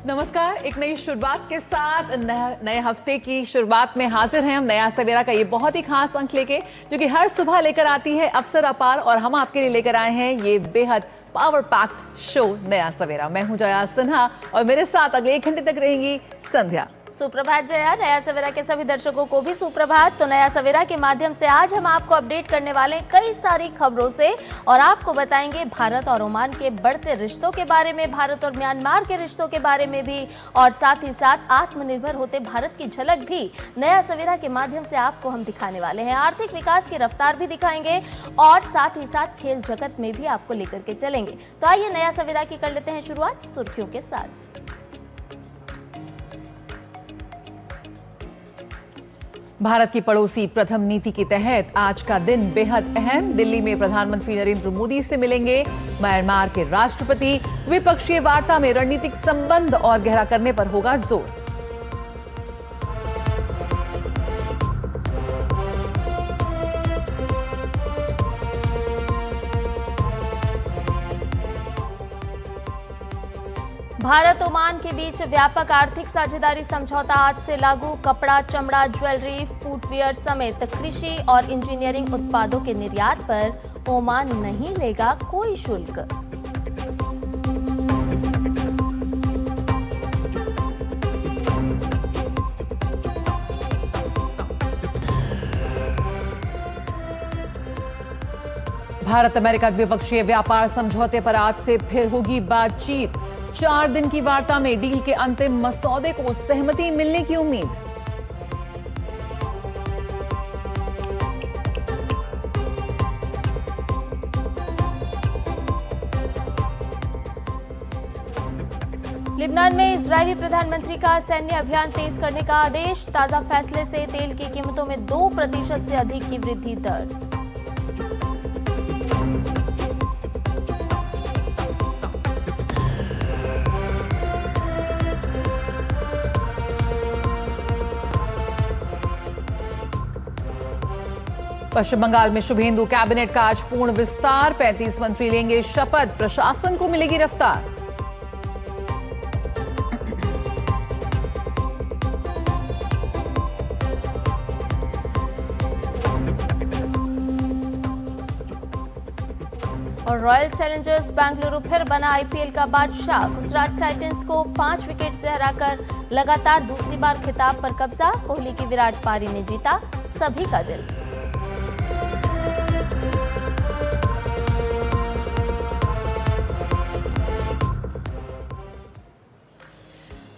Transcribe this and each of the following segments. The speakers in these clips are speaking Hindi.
नमस्कार, एक नई शुरुआत के साथ नए हफ्ते की शुरुआत में हाजिर हैं हम नया सवेरा का ये बहुत ही खास अंक लेके, जो कि हर सुबह लेकर आती है अवसर अपार, और हम आपके लिए लेकर आए हैं ये बेहद पावर पैक्ड शो नया सवेरा। मैं हूं जया सिन्हा और मेरे साथ अगले 1 घंटे तक रहेंगी संध्या। सुप्रभात जया। नया सवेरा के सभी दर्शकों को भी सुप्रभात। तो नया सवेरा के माध्यम से आज हम आपको अपडेट करने वाले हैं कई सारी खबरों से, और आपको बताएंगे भारत और ओमान के बढ़ते रिश्तों के बारे में, भारत और म्यांमार के रिश्तों के बारे में भी, और साथ ही साथ आत्मनिर्भर होते भारत की झलक भी नया सवेरा के माध्यम से आपको हम दिखाने वाले हैं। आर्थिक विकास की रफ्तार भी दिखाएंगे और साथ ही साथ खेल जगत में भी आपको लेकर के चलेंगे। तो आइए नया सवेरा की कर लेते हैं शुरुआत सुर्खियों के साथ। भारत की पड़ोसी प्रथम नीति के तहत आज का दिन बेहद अहम। दिल्ली में प्रधानमंत्री नरेंद्र मोदी से मिलेंगे म्यांमार के राष्ट्रपति। द्विपक्षीय वार्ता में रणनीतिक संबंध और गहरा करने पर होगा जोर। भारत ओमान के बीच व्यापक आर्थिक साझेदारी समझौता आज से लागू। कपड़ा, चमड़ा, ज्वेलरी, फुटवियर समेत कृषि और इंजीनियरिंग उत्पादों के निर्यात पर ओमान नहीं लेगा कोई शुल्क। भारत अमेरिका द्विपक्षीय व्यापार समझौते पर आज से फिर होगी बातचीत। 4 दिन की वार्ता में डील के अंतिम मसौदे को सहमति मिलने की उम्मीद। लेबनान में इजरायली प्रधानमंत्री का सैन्य अभियान तेज करने का आदेश। ताजा फैसले से तेल की कीमतों में 2% से अधिक की वृद्धि दर्ज। पश्चिम बंगाल में शुभेंदु कैबिनेट का आज पूर्ण विस्तार। 35 मंत्री लेंगे शपथ। प्रशासन को मिलेगी रफ्तार। और रॉयल चैलेंजर्स बेंगलुरु फिर बना आईपीएल का बादशाह। गुजरात टाइटंस को 5 विकेट से हराकर लगातार दूसरी बार खिताब पर कब्जा। कोहली की विराट पारी ने जीता सभी का दिल।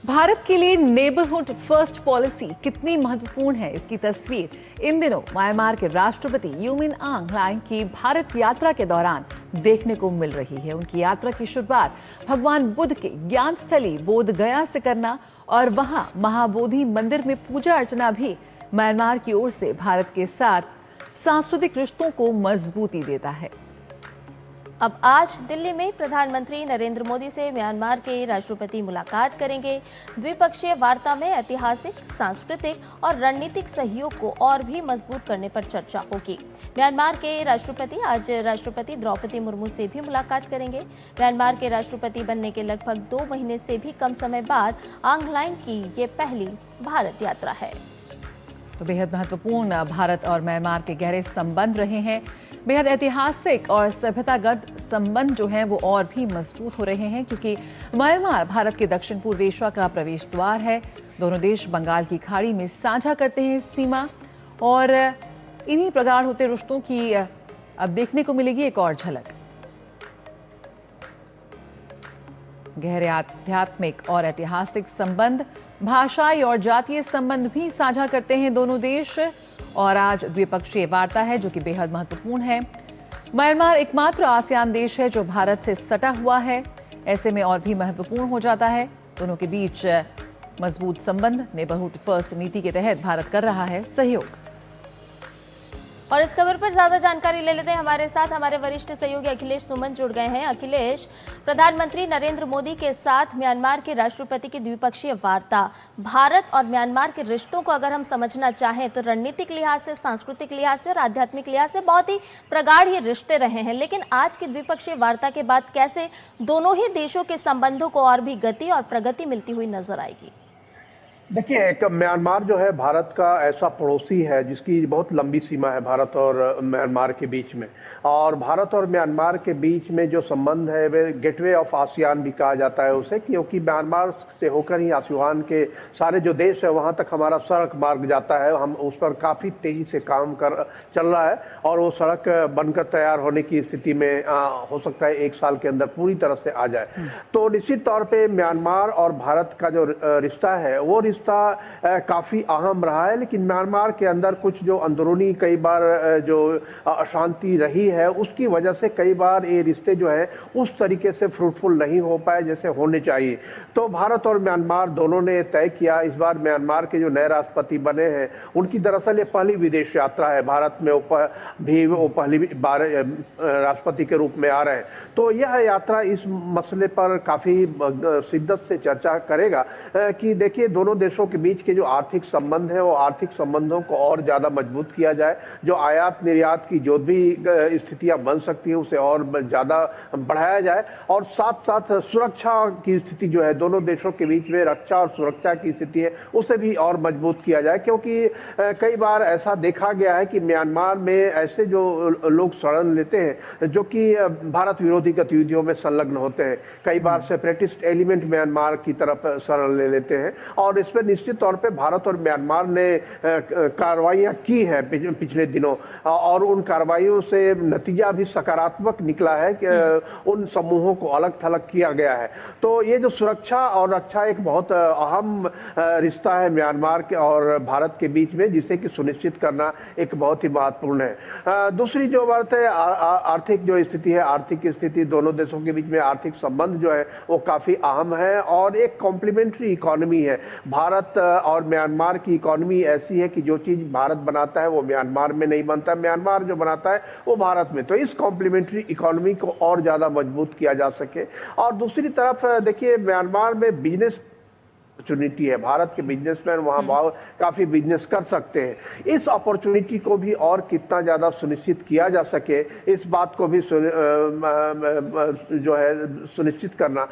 भारत के लिए नेबरहुड फर्स्ट पॉलिसी कितनी महत्वपूर्ण है, इसकी तस्वीर इन दिनों म्यांमार के राष्ट्रपति यू मिन आंग ह्लाइंग की भारत यात्रा के दौरान देखने को मिल रही है। उनकी यात्रा की शुरुआत भगवान बुद्ध के ज्ञान स्थली बोध गया से करना और वहां महाबोधि मंदिर में पूजा अर्चना भी म्यांमार की ओर से भारत के साथ सांस्कृतिक रिश्तों को मजबूती देता है। अब आज दिल्ली में प्रधानमंत्री नरेंद्र मोदी से म्यांमार के राष्ट्रपति मुलाकात करेंगे। द्विपक्षीय वार्ता में ऐतिहासिक, सांस्कृतिक और रणनीतिक सहयोग को और भी मजबूत करने पर चर्चा होगी। म्यांमार के राष्ट्रपति आज राष्ट्रपति द्रौपदी मुर्मू से भी मुलाकात करेंगे। म्यांमार के राष्ट्रपति बनने के लगभग 2 महीने से भी कम समय बाद आंग ह्लाइंग की ये पहली भारत यात्रा है। तो बेहद महत्वपूर्ण भारत और म्यांमार के गहरे संबंध रहे हैं। बेहद ऐतिहासिक और सभ्यतागत संबंध जो हैं वो और भी मजबूत हो रहे हैं, क्योंकि म्यांमार भारत के दक्षिण पूर्व एशिया का प्रवेश द्वार है। दोनों देश बंगाल की खाड़ी में साझा करते हैं सीमा, और इन्हीं प्रगाढ़ होते रिश्तों की अब देखने को मिलेगी एक और झलक। गहरे आध्यात्मिक और ऐतिहासिक संबंध, भाषाई और जातीय संबंध भी साझा करते हैं दोनों देश, और आज द्विपक्षीय वार्ता है जो कि बेहद महत्वपूर्ण है। म्यांमार एकमात्र आसियान देश है जो भारत से सटा हुआ है, ऐसे में और भी महत्वपूर्ण हो जाता है दोनों के बीच मजबूत संबंध, नेबरहुड फर्स्ट नीति के तहत भारत कर रहा है सहयोग। और इस खबर पर ज्यादा जानकारी ले लेते हैं। हमारे साथ हमारे वरिष्ठ सहयोगी अखिलेश सुमन जुड़ गए हैं। अखिलेश, प्रधानमंत्री नरेंद्र मोदी के साथ म्यांमार के राष्ट्रपति की द्विपक्षीय वार्ता, भारत और म्यांमार के रिश्तों को अगर हम समझना चाहें तो रणनीतिक लिहाज से, सांस्कृतिक लिहाज से और आध्यात्मिक लिहाज से बहुत ही प्रगाढ़ ये रिश्ते रहे हैं, लेकिन आज की द्विपक्षीय वार्ता के बाद कैसे दोनों ही देशों के संबंधों को और भी गति और प्रगति मिलती हुई नजर आएगी? देखिए, एक म्यांमार जो है भारत का ऐसा पड़ोसी है जिसकी बहुत लंबी सीमा है भारत और म्यांमार के बीच में, और भारत और म्यांमार के बीच में जो संबंध है वे गेटवे ऑफ आसियान भी कहा जाता है उसे, क्योंकि म्यांमार से होकर ही आसियान के सारे जो देश है वहां तक हमारा सड़क मार्ग जाता है। हम उस पर काफी तेजी से काम चल रहा है और वो सड़क बनकर तैयार होने की स्थिति में हो सकता है 1 साल के अंदर पूरी तरह से आ जाए। तो निश्चित तौर पर म्यांमार और भारत का जो रिश्ता है वो रिश्ता काफी अहम रहा है, लेकिन म्यांमार के अंदर कुछ जो अंदरूनी कई बार जो अशांति रही है उसकी वजह से कई बार ये रिश्ते जो है उस तरीके से फ्रूटफुल नहीं हो पाए जैसे होने चाहिए। तो भारत और म्यांमार दोनों ने तय किया, इस बार म्यांमार के जो नए राष्ट्रपति बने हैं उनकी दरअसल ये पहली विदेश यात्रा है, भारत में वो पहली बार राष्ट्रपति के रूप में आ रहे हैं। तो यह यात्रा इस मसले पर काफी शिद्दत से चर्चा करेगा कि देखिए दोनों देशों के बीच के जो आर्थिक संबंध है वो आर्थिक संबंधों को और ज्यादा मजबूत किया जाए, जो आयात निर्यात की जो भी स्थितियां बन सकती है उसे और ज्यादा बढ़ाया जाए, और साथ साथ सुरक्षा की स्थिति जो है दोनों देशों के बीच में रक्षा और सुरक्षा की स्थिति है उसे भी और मजबूत किया जाए। क्योंकि कई बार ऐसा देखा गया है कि म्यांमार में ऐसे जो लोग शरण लेते हैं जो कि भारत विरोधी गतिविधियों में संलग्न होते हैं, कई बार सेपरेटिस्ट एलिमेंट म्यांमार की तरफ शरण ले लेते हैं, और इसमें निश्चित तौर पे भारत और म्यांमार ने कार्रवाइयां की है पिछले दिनों, और उन कार्रवाइयों से नतीजा भी सकारात्मक निकला है कि उन समूहों को अलग थलग किया गया है। तो ये जो सुरक्षा और रक्षा एक बहुत अहम रिश्ता है म्यांमार के और भारत के बीच में, जिसे कि सुनिश्चित करना एक बहुत ही महत्वपूर्ण है। दूसरी जो बात है आर्थिक जो स्थिति है, आर्थिक स्थिति दोनों देशों के बीच में आर्थिक संबंध जो है वो काफी अहम है और एक कॉम्प्लीमेंट्री इकोनॉमी है। भारत और म्यांमार की इकोनॉमी ऐसी है कि जो चीज भारत बनाता है वो म्यांमार में नहीं बनता, म्यांमार जो बनाता है वो भारत में। तो इस कॉम्प्लीमेंट्री इकोनॉमी को और ज्यादा मजबूत किया जा सके। और दूसरी तरफ देखिए म्यांमार में बिजनेस अपॉर्चुनिटी है, भारत के बिजनेसमैन वहां काफी बिजनेस कर सकते हैं। इस अपॉर्चुनिटी को भी और कितना ज्यादा सुनिश्चित किया जा सके इस बात को भी जो है सुनिश्चित करना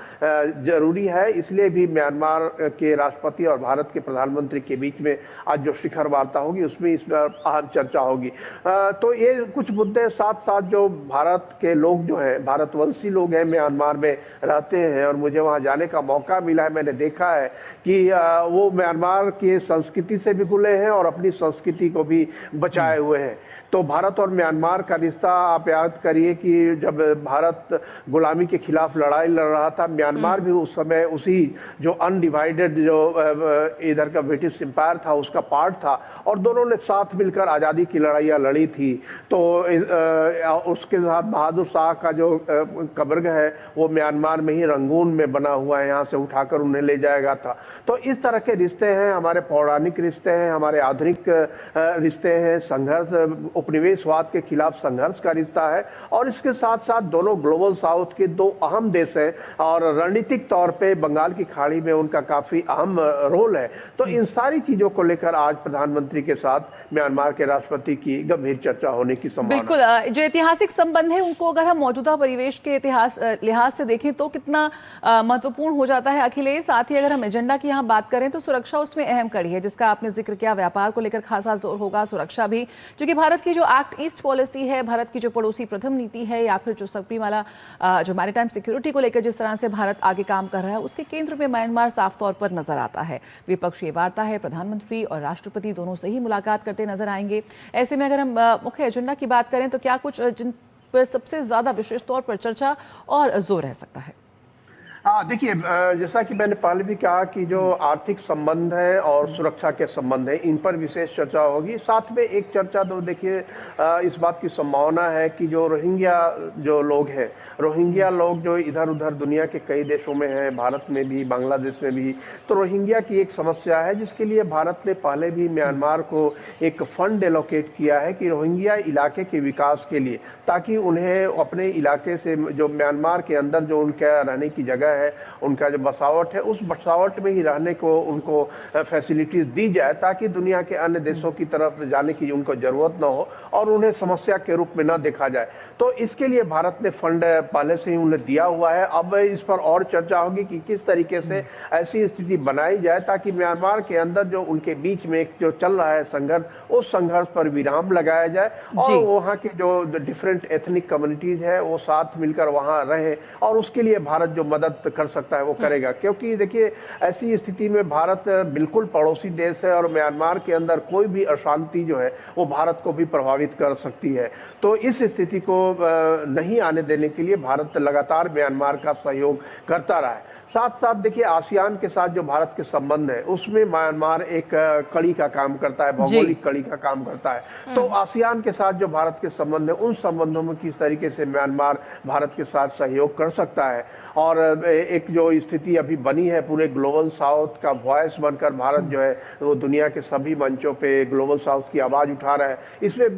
जरूरी है। इसलिए भी म्यांमार के राष्ट्रपति और भारत के प्रधानमंत्री के बीच में आज जो शिखर वार्ता होगी उसमें इस पर अहम चर्चा होगी। तो ये कुछ मुद्दे साथ साथ जो भारत के लोग जो है भारतवंशी लोग हैं म्यांमार में रहते हैं और मुझे वहां जाने का मौका मिला है, मैंने देखा है कि वो म्यांमार की संस्कृति से भी जुड़े हैं और अपनी संस्कृति को भी बचाए हुए हैं। तो भारत और म्यांमार का रिश्ता आप याद करिए कि जब भारत गुलामी के खिलाफ लड़ाई लड़ रहा था, म्यांमार भी उस समय उसी जो अनडिवाइडेड जो इधर का ब्रिटिश एम्पायर था उसका पार्ट था और दोनों ने साथ मिलकर आज़ादी की लड़ाइयाँ लड़ी थी। तो उसके साथ बहादुर शाह का जो कब्रगाह है वो म्यांमार में ही रंगून में बना हुआ है, यहाँ से उठाकर उन्हें ले जाएगा था। तो इस तरह के रिश्ते हैं, हमारे पौराणिक रिश्ते हैं, हमारे आधुनिक रिश्ते हैं, संघर्ष उपनिवेशवाद के खिलाफ संघर्ष का रिश्ता है और इसके साथ साथ दोनों ग्लोबल साउथ के दो अहम देश हैं और रणनीतिक तौर पे बंगाल की खाड़ी में उनका काफी अहम रोल है। तो इन सारी चीजों को लेकर आज प्रधानमंत्री के साथ म्यांमार के राष्ट्रपति की गंभीर चर्चा होने की संभावना। बिल्कुल, जो ऐतिहासिक संबंध है उनको अगर हम मौजूदा परिवेश के इतिहास लिहाज से देखें तो कितना महत्वपूर्ण हो जाता है अखिलेश। साथ ही अगर हम एजेंडा की यहाँ बात करें तो सुरक्षा उसमें अहम कड़ी है, जिसका आपने जिक्र किया। व्यापार को लेकर खासा जोर होगा, सुरक्षा भी, क्योंकि भारत की जो एक्ट ईस्ट पॉलिसी है, भारत की जो पड़ोसी प्रथम नीति है, या फिर जो सबरीमाला जो मैरीटाइम सिक्योरिटी को लेकर जिस तरह से भारत आगे काम कर रहा है, उसके केंद्र में म्यांमार साफ तौर पर नजर आता है। द्विपक्षीय वार्ता है, प्रधानमंत्री और राष्ट्रपति दोनों से ही मुलाकात करते नजर आएंगे। ऐसे में अगर हम मुख्य एजेंडा की बात करें तो क्या कुछ जिन पर सबसे ज्यादा विशेष तौर पर चर्चा और जोर रह सकता है? हाँ, देखिए, जैसा कि मैंने पहले भी कहा कि जो आर्थिक संबंध है और सुरक्षा के संबंध है, इन पर विशेष चर्चा होगी। साथ में एक चर्चा तो देखिए, इस बात की संभावना है कि जो रोहिंग्या जो लोग हैं, रोहिंग्या लोग जो इधर उधर दुनिया के कई देशों में हैं, भारत में भी, बांग्लादेश में भी, तो रोहिंग्या की एक समस्या है जिसके लिए भारत ने पहले भी म्यांमार को एक फंड एलोकेट किया है कि रोहिंग्या इलाके के विकास के लिए, ताकि उन्हें अपने इलाके से, जो म्यांमार के अंदर जो उनका रहने की जगह है, उनका जो बसावट है, उस बसावट में ही रहने को उनको फैसिलिटीज दी जाए, ताकि दुनिया के अन्य देशों की तरफ जाने की उनको जरूरत न हो और उन्हें समस्या के रूप में न देखा जाए। तो इसके लिए भारत ने फंड पहले से ही उन्हें दिया हुआ है। अब इस पर और चर्चा होगी कि किस तरीके से ऐसी स्थिति बनाई जाए ताकि म्यांमार के अंदर जो उनके बीच में एक जो चल रहा है संघर्ष, उस संघर्ष पर विराम लगाया जाए और वहाँ की जो डिफरेंट एथनिक कम्युनिटीज है वो साथ मिलकर वहाँ रहे, और उसके लिए भारत जो मदद कर सकता है वो करेगा। क्योंकि देखिए, ऐसी स्थिति में भारत बिल्कुल पड़ोसी देश है और म्यांमार के अंदर कोई भी अशांति जो है वो भारत को भी प्रभावित कर सकती है। तो इस स्थिति को नहीं आने देने के लिए भारत लगातार म्यांमार का सहयोग करता रहा है। साथ साथ देखिए, आसियान के साथ जो भारत के संबंध है उसमें म्यांमार एक कड़ी का काम करता है, भौगोलिक कड़ी का काम करता है। तो आसियान के साथ जो भारत के संबंध है, उन संबंधों में किस तरीके से म्यांमार भारत के साथ सहयोग कर सकता है, और एक जो स्थिति अभी बनी है, पूरे ग्लोबल साउथ का वॉइस बनकर भारत जो है वो दुनिया के सभी मंचों पे ग्लोबल साउथ की आवाज उठा रहा है। इसमें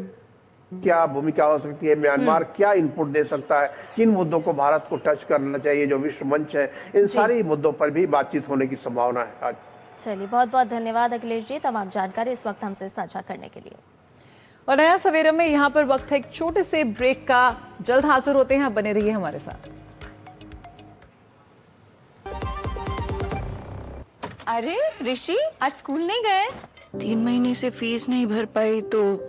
क्या भूमिका हो सकती है, म्यांमार क्या इनपुट दे सकता है, किन मुद्दों को भारत को टच करना चाहिए, जो विश्व मंच है, इन सारी मुद्दों पर भी बातचीत होने की संभावना है आज। चलिए, बहुत बहुत धन्यवाद अखिलेश जी, तमाम जानकारी इस वक्त हमसे साझा करने के लिए। और नया सवेरा में यहाँ पर वक्त है एक छोटे से ब्रेक का। जल्द हाजिर होते हैं, बने रहिए हमारे साथ। अरे ऋषि, आज स्कूल नहीं गए? 3 महीने से फीस नहीं भर पाई तो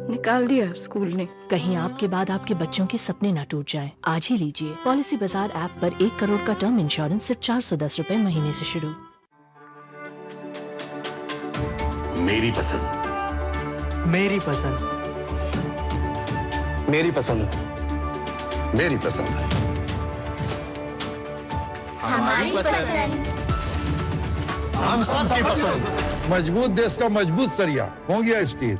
निकाल दिया स्कूल ने। कहीं आपके बाद आपके बच्चों के सपने न टूट जाएं। आज ही लीजिए पॉलिसी बाजार ऐप पर 1 करोड़ का टर्म इंश्योरेंस सिर्फ 410 रुपए महीने से शुरू। मेरी पसंद, मेरी पसंद, मेरी पसंद, मेरी पसंद, हमारी पसंद, हम सबकी पसंद। मजबूत देश का मजबूत सरिया हो गया स्टील।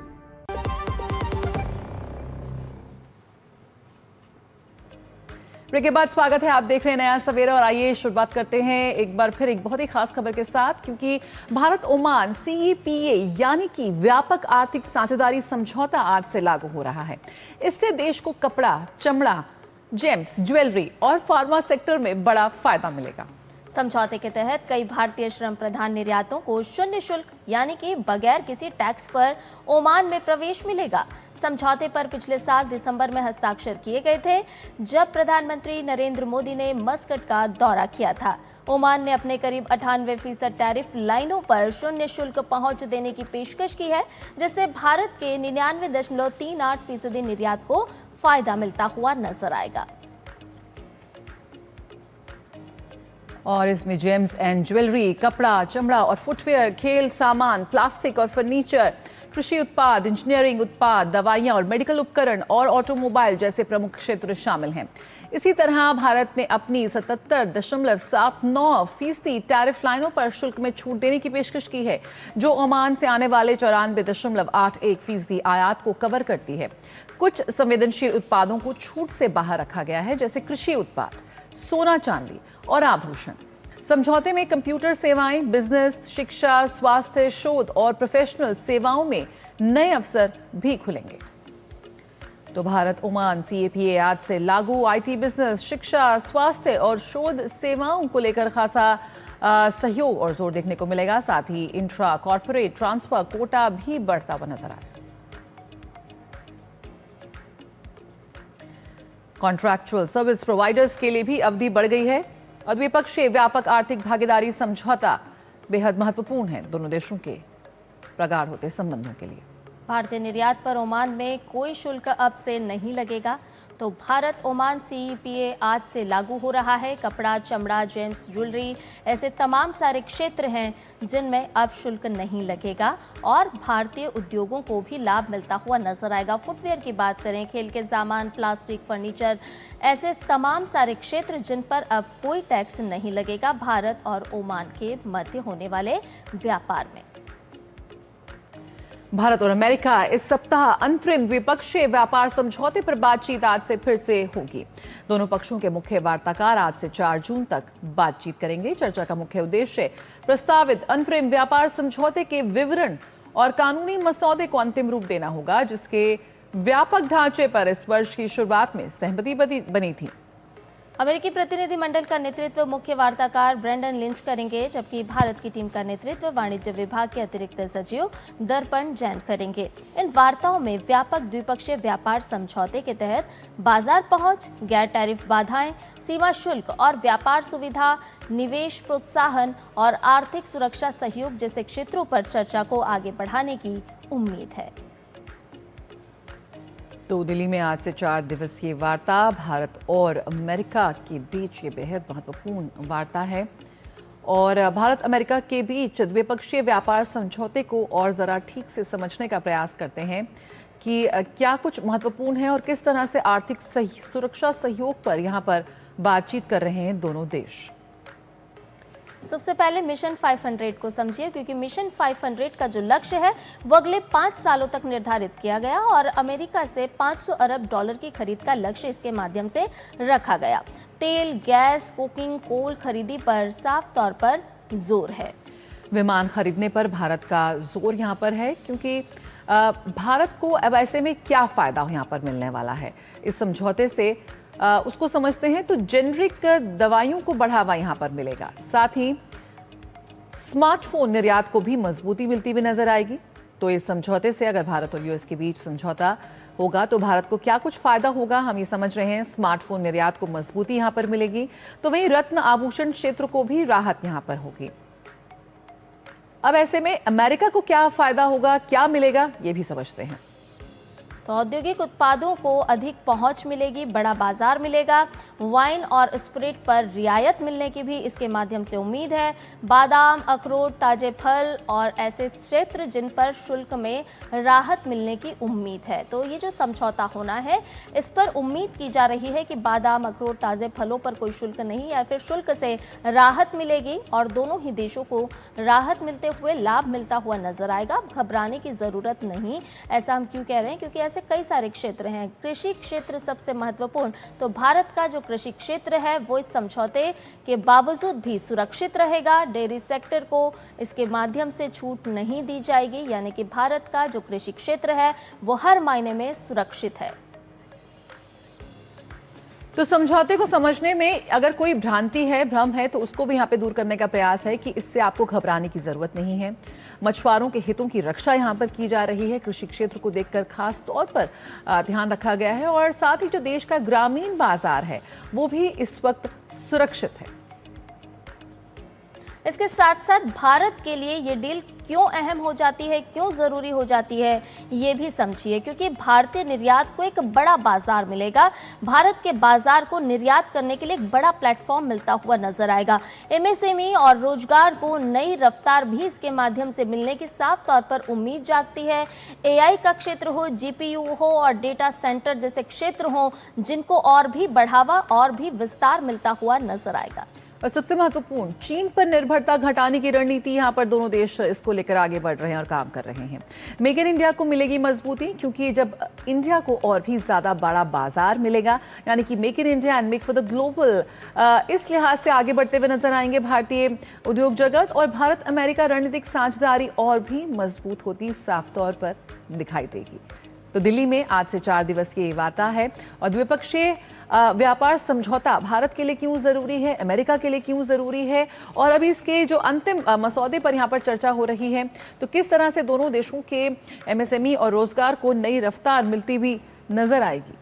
ब्रेक के बाद स्वागत है, आप देख रहे हैं नया सवेरा। और आइए शुरुआत करते हैं एक बार फिर एक बहुत ही खास खबर के साथ, क्योंकि भारत ओमान CEPA यानी कि व्यापक आर्थिक साझेदारी समझौता आज से लागू हो रहा है। इससे देश को कपड़ा, चमड़ा, जेम्स, ज्वेलरी और फार्मा सेक्टर में बड़ा फायदा मिलेगा। समझौते के तहत कई भारतीय श्रम प्रधान निर्यातों को शून्य शुल्क यानी कि बगैर किसी टैक्स पर ओमान में प्रवेश मिलेगा। समझौते पर पिछले साल दिसंबर में हस्ताक्षर किए गए थे, जब प्रधानमंत्री नरेंद्र मोदी ने मस्कट का दौरा किया था। ओमान ने अपने करीब 98% टैरिफ लाइनों पर शून्य शुल्क पहुंच देने की पेशकश की है, जिससे भारत के 99.38% निर्यात को फायदा मिलता हुआ नजर आएगा। और इसमें जेम्स एंड ज्वेलरी, कपड़ा, चमड़ा और फुटवेयर, खेल सामान, प्लास्टिक और फर्नीचर, कृषि उत्पाद, इंजीनियरिंग उत्पाद, दवाइयां और मेडिकल उपकरण और ऑटोमोबाइल जैसे प्रमुख क्षेत्र शामिल हैं। इसी तरह भारत ने अपनी 77.79% टैरिफ लाइनों पर शुल्क में छूट देने की पेशकश की है, जो ओमान से आने वाले 94.81% आयात को कवर करती है। कुछ संवेदनशील उत्पादों को छूट से बाहर रखा गया है, जैसे कृषि उत्पाद, सोना चांदी और आभूषण। समझौते में कंप्यूटर सेवाएं, बिजनेस, शिक्षा, स्वास्थ्य, शोध और प्रोफेशनल सेवाओं में नए अवसर भी खुलेंगे। तो भारत ओमान CEPA आज से लागू। IT, बिजनेस, शिक्षा, स्वास्थ्य और शोध सेवाओं को लेकर खासा सहयोग और जोर देखने को मिलेगा। साथ ही इंट्रा कॉर्पोरेट ट्रांसफर कोटा भी बढ़ता हुआ नजर आ रहा है। कॉन्ट्रैक्चुअल सर्विस प्रोवाइडर्स के लिए भी अवधि बढ़ गई है और द्विपक्षीय व्यापक आर्थिक भागीदारी समझौता बेहद महत्वपूर्ण है दोनों देशों के प्रगाढ़ होते संबंधों के लिए। भारतीय निर्यात पर ओमान में कोई शुल्क अब से नहीं लगेगा। तो भारत ओमान CEPA आज से लागू हो रहा है। कपड़ा, चमड़ा, जेम्स, ज्वेलरी ऐसे तमाम सारे क्षेत्र हैं जिनमें अब शुल्क नहीं लगेगा और भारतीय उद्योगों को भी लाभ मिलता हुआ नजर आएगा। फुटवेयर की बात करें, खेल के सामान, प्लास्टिक, फर्नीचर, ऐसे तमाम सारे क्षेत्र जिन पर अब कोई टैक्स नहीं लगेगा भारत और ओमान के मध्य होने वाले व्यापार में। भारत और अमेरिका इस सप्ताह अंतरिम द्विपक्षीय व्यापार समझौते पर बातचीत आज से फिर से होगी। दोनों पक्षों के मुख्य वार्ताकार आज से 4 जून तक बातचीत करेंगे। चर्चा का मुख्य उद्देश्य प्रस्तावित अंतरिम व्यापार समझौते के विवरण और कानूनी मसौदे को अंतिम रूप देना होगा, जिसके व्यापक ढांचे पर इस वर्ष की शुरुआत में सहमति बनी थी। अमेरिकी प्रतिनिधिमंडल का नेतृत्व मुख्य वार्ताकार ब्रेंडन लिंच करेंगे, जबकि भारत की टीम का नेतृत्व वाणिज्य विभाग के अतिरिक्त सचिव दर्पण जैन करेंगे। इन वार्ताओं में व्यापक द्विपक्षीय व्यापार समझौते के तहत बाजार पहुंच, गैर टैरिफ बाधाएं, सीमा शुल्क और व्यापार सुविधा, निवेश प्रोत्साहन और आर्थिक सुरक्षा सहयोग जैसे क्षेत्रों पर चर्चा को आगे बढ़ाने की उम्मीद है। तो दिल्ली में आज से 4 दिवसीय वार्ता भारत और अमेरिका के बीच ये बेहद महत्वपूर्ण वार्ता है और भारत अमेरिका के बीच द्विपक्षीय व्यापार समझौते को और ज़रा ठीक से समझने का प्रयास करते हैं कि क्या कुछ महत्वपूर्ण है और किस तरह से आर्थिक सुरक्षा सहयोग पर यहाँ पर बातचीत कर रहे हैं दोनों देश। सबसे पहले मिशन 500 को समझिए, क्योंकि मिशन 500 का जो लक्ष्य है वो अगले 5 सालों तक निर्धारित किया गया और अमेरिका से $500 अरब की खरीद का लक्ष्य इसके माध्यम से रखा गया। तेल, गैस, कुकिंग कोल खरीदी पर साफ तौर पर जोर है। विमान खरीदने पर भारत का जोर यहाँ पर है, क्योंकि भारत को अब ऐसे में क्या फायदा यहाँ पर मिलने वाला है इस समझौते से, उसको समझते हैं। तो जेनरिक दवाइयों को बढ़ावा यहां पर मिलेगा, साथ ही स्मार्टफोन निर्यात को भी मजबूती मिलती हुई नजर आएगी। तो इस समझौते से अगर भारत और यूएस के बीच समझौता होगा तो भारत को क्या कुछ फायदा होगा हम ये समझ रहे हैं। स्मार्टफोन निर्यात को मजबूती यहां पर मिलेगी, तो वहीं रत्न आभूषण क्षेत्र को भी राहत यहां पर होगी। अब ऐसे में अमेरिका को क्या फायदा होगा, क्या मिलेगा, ये भी समझते हैं। तो औद्योगिक उत्पादों को अधिक पहुंच मिलेगी, बड़ा बाजार मिलेगा। वाइन और स्पिरिट पर रियायत मिलने की भी इसके माध्यम से उम्मीद है। बादाम, अखरोट, ताजे फल और ऐसे क्षेत्र जिन पर शुल्क में राहत मिलने की उम्मीद है। तो ये जो समझौता होना है इस पर उम्मीद की जा रही है कि बादाम, अखरोट, ताजे फलों पर कोई शुल्क नहीं या फिर शुल्क से राहत मिलेगी और दोनों ही देशों को राहत मिलते हुए लाभ मिलता हुआ नजर आएगा। घबराने की जरूरत नहीं। ऐसा हम क्यों कह रहे हैं? क्योंकि ऐसे कई सारे क्षेत्र हैं। कृषि क्षेत्र सबसे महत्वपूर्ण। तो भारत का जो कृषि क्षेत्र है वो इस समझौते के बावजूद भी सुरक्षित रहेगा। डेयरी सेक्टर को इसके माध्यम से छूट नहीं दी जाएगी, यानी कि भारत का जो कृषि क्षेत्र है वो हर मायने में सुरक्षित है। तो समझौते को समझने में अगर कोई भ्रांति है, भ्रम है, तो उसको भी यहाँ पे दूर करने का प्रयास है कि इससे आपको घबराने की जरूरत नहीं है। मछुआरों के हितों की रक्षा यहाँ पर की जा रही है। कृषि क्षेत्र को देखकर खास तौर पर ध्यान रखा गया है और साथ ही जो देश का ग्रामीण बाजार है वो भी इस वक्त सुरक्षित है। इसके साथ साथ भारत के लिए ये डील क्यों अहम हो जाती है, क्यों ज़रूरी हो जाती है, ये भी समझिए। क्योंकि भारतीय निर्यात को एक बड़ा बाजार मिलेगा। भारत के बाजार को निर्यात करने के लिए एक बड़ा प्लेटफॉर्म मिलता हुआ नजर आएगा। एमएसएमई और रोजगार को नई रफ्तार भी इसके माध्यम से मिलने की साफ तौर पर उम्मीद जागती है। एआई का क्षेत्र हो, जीपीयू हो और डेटा सेंटर जैसे क्षेत्र हो, जिनको और भी बढ़ावा और भी विस्तार मिलता हुआ नजर आएगा। और सबसे महत्वपूर्ण, चीन पर निर्भरता घटाने की रणनीति, यहाँ पर दोनों देश इसको लेकर आगे बढ़ रहे हैं और काम कर रहे हैं। मेक इन इंडिया को मिलेगी मजबूती, क्योंकि जब इंडिया को और भी ज्यादा बड़ा बाजार मिलेगा, यानी कि make in India and make for the global, इस लिहाज से आगे बढ़ते हुए नजर आएंगे भारतीय उद्योग जगत और भारत अमेरिका रणनीतिक साझेदारी और भी मजबूत होती साफ तौर पर दिखाई देगी। तो दिल्ली में आज से 4 दिवसीय वार्ता है और द्विपक्षीय व्यापार समझौता भारत के लिए क्यों जरूरी है, अमेरिका के लिए क्यों जरूरी है और अभी इसके जो अंतिम मसौदे पर यहाँ पर चर्चा हो रही है, तो किस तरह से दोनों देशों के एमएसएमई और रोजगार को नई रफ्तार मिलती हुई नजर आएगी।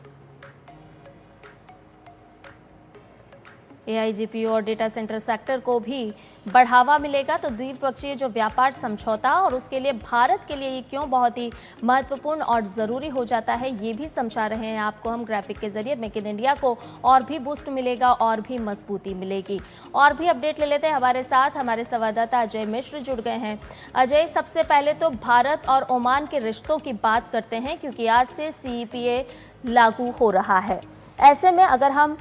एआई, जीपीयू और डेटा सेंटर सेक्टर को भी बढ़ावा मिलेगा। तो द्विपक्षीय जो व्यापार समझौता और उसके लिए भारत के लिए ये क्यों बहुत ही महत्वपूर्ण और ज़रूरी हो जाता है, ये भी समझा रहे हैं आपको हम ग्राफिक के जरिए। मेक इन इंडिया को और भी बूस्ट मिलेगा और भी मजबूती मिलेगी। और भी अपडेट ले लेते हैं, हमारे साथ हमारे संवाददाता अजय मिश्र जुड़ गए हैं। अजय, सबसे पहले तो भारत और ओमान के रिश्तों की बात करते हैं, क्योंकि आज से सीईपीए लागू हो रहा है। ऐसे में अगर हम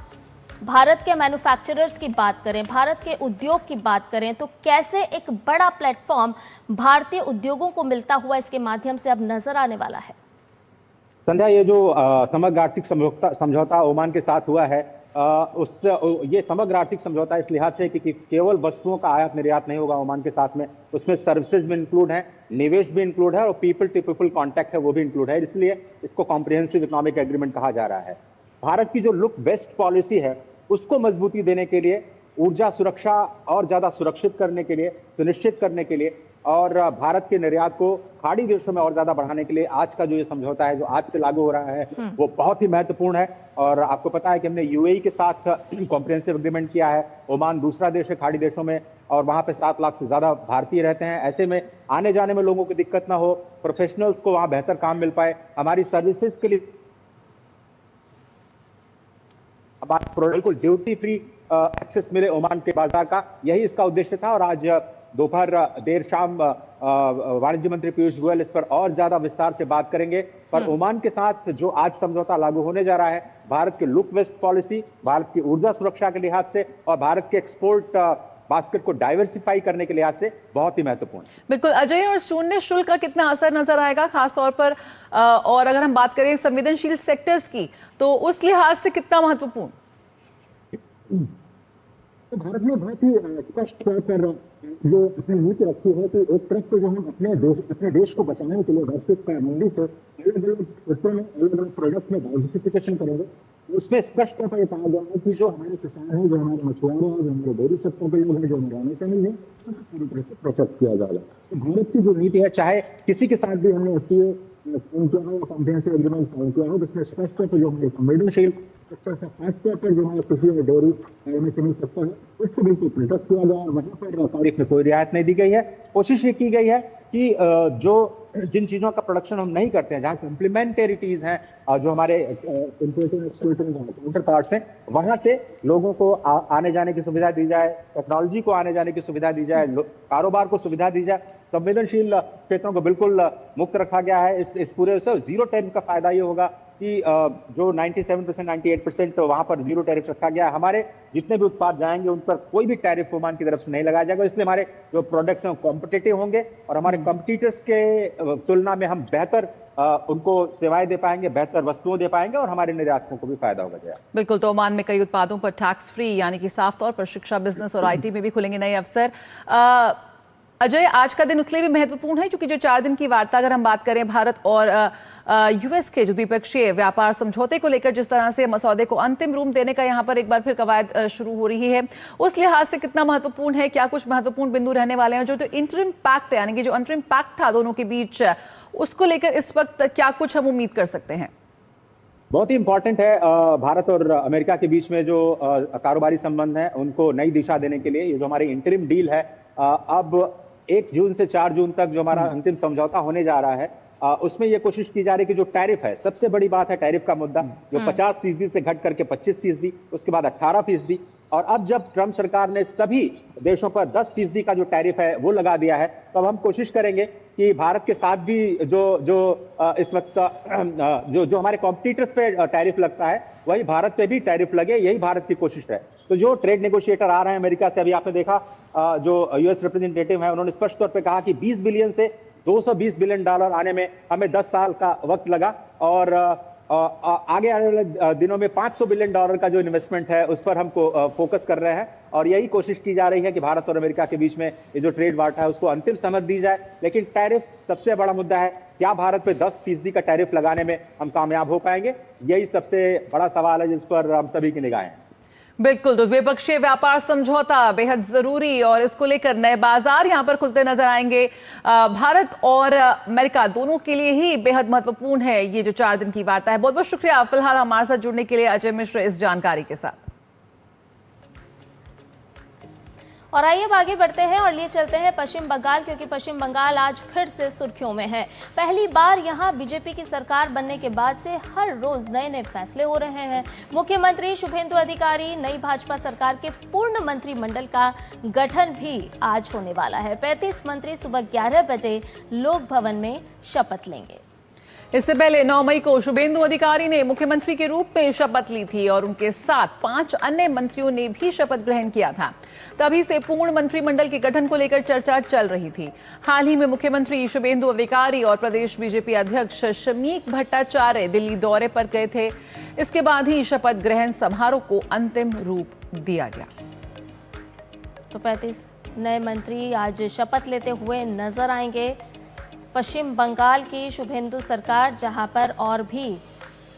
भारत के मैन्युफैक्चरर्स की बात करें, भारत के उद्योग की बात करें, तो कैसे एक बड़ा प्लेटफॉर्म भारतीय उद्योगों को मिलता हुआ इसके माध्यम से अब नजर आने वाला है? संध्या, ये जो समग्र आर्थिक समझौता ओमान के साथ हुआ है, ये समग्र आर्थिक समझौता इस लिहाज से कि केवल वस्तुओं का आयात निर्यात नहीं होगा ओमान के साथ में, उसमें सर्विसेज भी इंक्लूड है, निवेश भी इंक्लूड है और पीपल टू पीपल कॉन्टैक्ट है वो भी इंक्लूड है। इसलिए इसको कॉम्प्रिहेंसिव इकोनॉमिक एग्रीमेंट कहा जा रहा है। भारत की जो लुक वेस्ट पॉलिसी है उसको मजबूती देने के लिए, ऊर्जा सुरक्षा और ज्यादा सुरक्षित करने के लिए, सुनिश्चित करने के लिए और भारत के निर्यात को खाड़ी देशों में और ज्यादा बढ़ाने के लिए आज का जो ये समझौता है जो आज से लागू हो रहा है वो बहुत ही महत्वपूर्ण है। और आपको पता है कि हमने यूएई के साथ कॉम्प्रिहेंसिव एग्रीमेंट किया है। ओमान दूसरा देश है खाड़ी देशों में और वहां पे 7 लाख से ज्यादा भारतीय रहते हैं। ऐसे में आने जाने में लोगों को दिक्कत ना हो, प्रोफेशनल्स को वहां बेहतर काम मिल पाए, हमारी सर्विसेज के लिए बिल्कुल ड्यूटी फ्री एक्सेस मिले ओमान के बाजार का, यही इसका उद्देश्य था। और आज दोपहर देर शाम वाणिज्य मंत्री पीयूष गोयल इस पर और ज्यादा विस्तार से बात करेंगे। पर ओमान के साथ जो आज समझौता लागू होने जा रहा है, भारत की लुक वेस्ट पॉलिसी, भारत की ऊर्जा सुरक्षा के लिहाज से और भारत के एक्सपोर्ट बास्केट को डाइवर्सिफाई करने के लिहाज से बहुत ही महत्वपूर्ण। बिल्कुल अजय, और शून्य शुल्क का कितना असर नजर आएगा खास तौर पर, और अगर हम बात करें संवेदनशील सेक्टर्स की तो उस लिहाज से कितना महत्वपूर्ण? तो भारत ने बहुत ही स्पष्ट तौर पर जो अपनी नीति रखी है कि एक तरफ तो जो हम अपने देश को बचाने के लिए वैश्विक मंदी से अलग अलग क्षेत्रों में अलग अलग प्रोडक्ट में डाइवर्सिफिकेशन करेंगे, उसमें स्पष्ट तौर पर यह कहा गया है कि जो हमारे किसान हैं, जो हमारे मछुआरे हैं, जो हमारे डेयरी सेक्टर के लोग हैं, जो हमारे एमएसएमई हैं, उनको पूरी तरह से प्रोटेक्ट किया जाएगा। तो भारत की जो नीति है, चाहे किसी के साथ भी हमने एफटीए किया हो, कॉम्प्रिहेंसिव एग्रीमेंट साइन किया हो, जिसमें स्पष्ट तौर पर जो हमारे संवेदनशील सेक्टर से खासतौर पर जो हमारे कृषि और डेयरी एमएसएमई सेक्टर है उसको बिल्कुल प्रोटेक्ट किया गया। वहाँ पर तारीफ में कोई रियायत नहीं दी गई है। कोशिश ये की गई है कि जिन चीजों का प्रोडक्शन हम नहीं करते हैं, जहाँ कॉम्प्लीमेंटेरिटीज हैं, जो हमारे इंपोर्टिंग एक्सपोर्टिंग काउंटर पार्ट्स हैं, वहां से लोगों को आने जाने की सुविधा दी जाए, टेक्नोलॉजी को आने जाने की सुविधा दी जाए, कारोबार को सुविधा दी जाए। संवेदनशील क्षेत्रों को बिल्कुल मुक्त रखा गया है। इस पूरे से जीरो टैरिफ का फायदा ये होगा कि जो 97% 98% वहां पर जीरो टैरिफ रखा गया है। हमारे जितने भी उत्पाद जाएंगे उन पर कोई भी टैरिफ ओमान की तरफ से नहीं लगाया जाएगा। इसलिए हमारे जो प्रोडक्ट्स हैं कॉम्पिटिटिव होंगे और हमारे कॉम्पिटिटर्स के तुलना में हम बेहतर उनको सेवाएं दे पाएंगे, बेहतर वस्तुओं दे पाएंगे और हमारे निर्यातकों को भी फायदा होगा। बिल्कुल, तो ओमान में कई उत्पादों पर टैक्स फ्री यानी कि साफ तौर पर शिक्षा, बिजनेस और आईटी में भी खुलेंगे नए अवसर। अजय, आज का दिन उसके लिए भी महत्वपूर्ण है क्योंकि जो 4 दिन की वार्ता अगर हम बात करें भारत और यूएस के जो द्विपक्षीय व्यापार समझौते को लेकर जिस तरह से मसौदे को अंतिम रूप देने का यहाँ पर एक बार फिर कवायद शुरू हो रही है, उस लिहाज से कितना महत्वपूर्ण है? क्या कुछ महत्वपूर्ण बिंदु रहने वाले हैं? जो इंटरिम पैक्ट यानी कि जो अंतरिम पैक्ट था दोनों के बीच, उसको लेकर इस वक्त क्या कुछ हम उम्मीद कर सकते हैं? बहुत ही इंपॉर्टेंट है। भारत और अमेरिका के बीच में जो कारोबारी संबंध है उनको नई दिशा देने के लिए ये जो हमारी इंटरिम डील है, अब 1 जून से 4 जून तक जो हमारा अंतिम समझौता होने जा रहा है, उसमें ये कोशिश की जा रही है कि जो टैरिफ है, सबसे बड़ी बात है टैरिफ का मुद्दा, जो 50% से घट करके 25%, उसके बाद 18%, और अब जब ट्रंप सरकार ने सभी देशों पर 10% का जो टैरिफ है वो लगा दिया है, तो अब हम कोशिश करेंगे कि भारत के साथ भी जो इस वक्त जो हमारे कॉम्पिटिटर्स पे टैरिफ लगता है वही भारत पे भी टैरिफ लगे, यही भारत की कोशिश है। तो जो ट्रेड नेगोशिएटर आ रहे हैं अमेरिका से, अभी आपने देखा जो यूएस रिप्रेजेंटेटिव है उन्होंने स्पष्ट तौर पे कहा कि 20 बिलियन से 220 बिलियन डॉलर आने में हमें 10 साल का वक्त लगा और आगे आने वाले दिनों में 500 बिलियन डॉलर का जो इन्वेस्टमेंट है उस पर हमको फोकस कर रहे हैं और यही कोशिश की जा रही है कि भारत और अमेरिका के बीच में ये जो ट्रेड वार्ता है उसको अंतिम समझ दी जाए। लेकिन टैरिफ सबसे बड़ा मुद्दा है, क्या भारत पे 10% का टैरिफ लगाने में हम कामयाब हो पाएंगे? यही सबसे बड़ा सवाल है जिस पर हम सभी की निगाहें हैं। बिल्कुल, तो द्विपक्षीय व्यापार समझौता बेहद जरूरी और इसको लेकर नए बाजार यहां पर खुलते नजर आएंगे। भारत और अमेरिका दोनों के लिए ही बेहद महत्वपूर्ण है ये जो 4 दिन की वार्ता है। बहुत बहुत शुक्रिया फिलहाल हमारे साथ जुड़ने के लिए अजय मिश्र इस जानकारी के साथ। और आइए अब आगे बढ़ते हैं और लिए चलते हैं पश्चिम बंगाल, क्योंकि पश्चिम बंगाल आज फिर से सुर्खियों में है। पहली बार यहां बीजेपी की सरकार बनने के बाद से हर रोज नए नए फैसले हो रहे हैं। मुख्यमंत्री शुभेंदु अधिकारी नई भाजपा सरकार के पूर्ण मंत्रिमंडल का गठन भी आज होने वाला है। 35 मंत्री सुबह 11 बजे लोक भवन में शपथ लेंगे। इससे पहले 9 मई को शुभेंदु अधिकारी ने मुख्यमंत्री के रूप में शपथ ली थी और उनके साथ 5 अन्य मंत्रियों ने भी शपथ ग्रहण किया था। तभी से पूर्ण मंत्रिमंडल के गठन को लेकर चर्चा चल रही थी। हाल ही में मुख्यमंत्री शुभेंदु अधिकारी और प्रदेश बीजेपी अध्यक्ष शमीक भट्टाचार्य दिल्ली दौरे पर गए थे। इसके बाद ही शपथ ग्रहण समारोह को अंतिम रूप दिया गया। तो 35 नए मंत्री आज शपथ लेते हुए नजर आएंगे। पश्चिम बंगाल की शुभेंदु सरकार, जहां पर और भी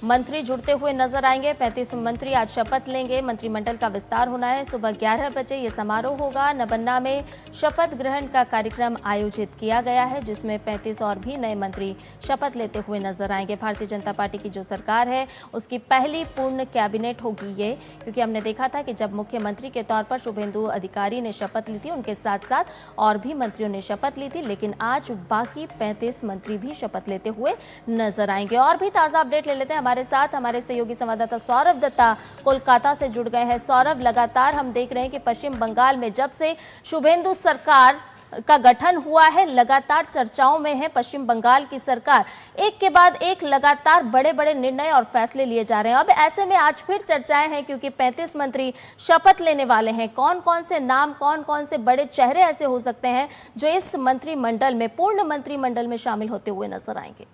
मंत्री जुड़ते हुए नजर आएंगे। 35 मंत्री आज शपथ लेंगे। मंत्रिमंडल का विस्तार होना है। सुबह 11 बजे ये समारोह होगा। नबन्ना में शपथ ग्रहण का कार्यक्रम आयोजित किया गया है, जिसमें 35 और भी नए मंत्री शपथ लेते हुए नजर आएंगे। भारतीय जनता पार्टी की जो सरकार है उसकी पहली पूर्ण कैबिनेट होगी ये, क्योंकि हमने देखा था कि जब मुख्यमंत्री के तौर पर शुभेंदु अधिकारी ने शपथ ली थी, उनके साथ साथ और भी मंत्रियों ने शपथ ली थी, लेकिन आज बाकी 35 मंत्री भी शपथ लेते हुए नजर आएंगे। और भी ताज़ा अपडेट ले लेते हैं। हमारे साथ हमारे सहयोगी संवाददाता सौरभ दत्ता कोलकाता से जुड़ गए हैं। सौरभ, लगातार हम देख रहे हैं कि पश्चिम बंगाल में जब से शुभेंदु सरकार का गठन हुआ है, लगातार चर्चाओं में है पश्चिम बंगाल की सरकार। एक के बाद एक लगातार बड़े बड़े निर्णय और फैसले लिए जा रहे हैं। अब ऐसे में आज फिर चर्चाएं हैं, क्योंकि 35 मंत्री शपथ लेने वाले हैं। कौन कौन से नाम, कौन कौन से बड़े चेहरे ऐसे हो सकते हैं जो इस मंत्रिमंडल में, पूर्ण मंत्रिमंडल में शामिल होते हुए नजर आएंगे?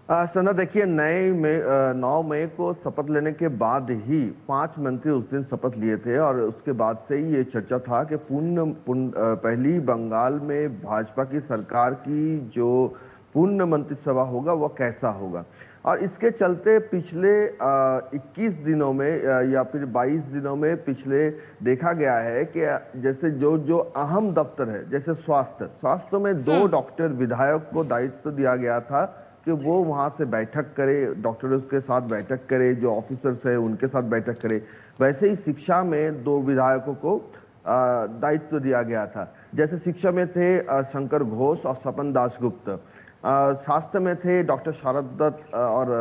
सना, देखिए 9 मई को शपथ लेने के बाद ही 5 मंत्री उस दिन शपथ लिए थे और उसके बाद से ही ये चर्चा था कि पहली बंगाल में भाजपा की सरकार की जो पूर्ण मंत्रिसभा होगा वो कैसा होगा। और इसके चलते पिछले 21 दिनों में या फिर 22 दिनों में पिछले देखा गया है कि जैसे जो अहम दफ्तर है, जैसे स्वास्थ्य में 2 डॉक्टर विधायक को दायित्व दिया गया था कि वो वहाँ से बैठक करे, डॉक्टरों के साथ बैठक करे, जो ऑफिसर्स है उनके साथ बैठक करे। वैसे ही शिक्षा में 2 विधायकों को दायित्व दिया गया था। जैसे शिक्षा में थे शंकर घोष और सपन दासगुप्त, स्वास्थ्य में थे डॉक्टर शारद दत्त और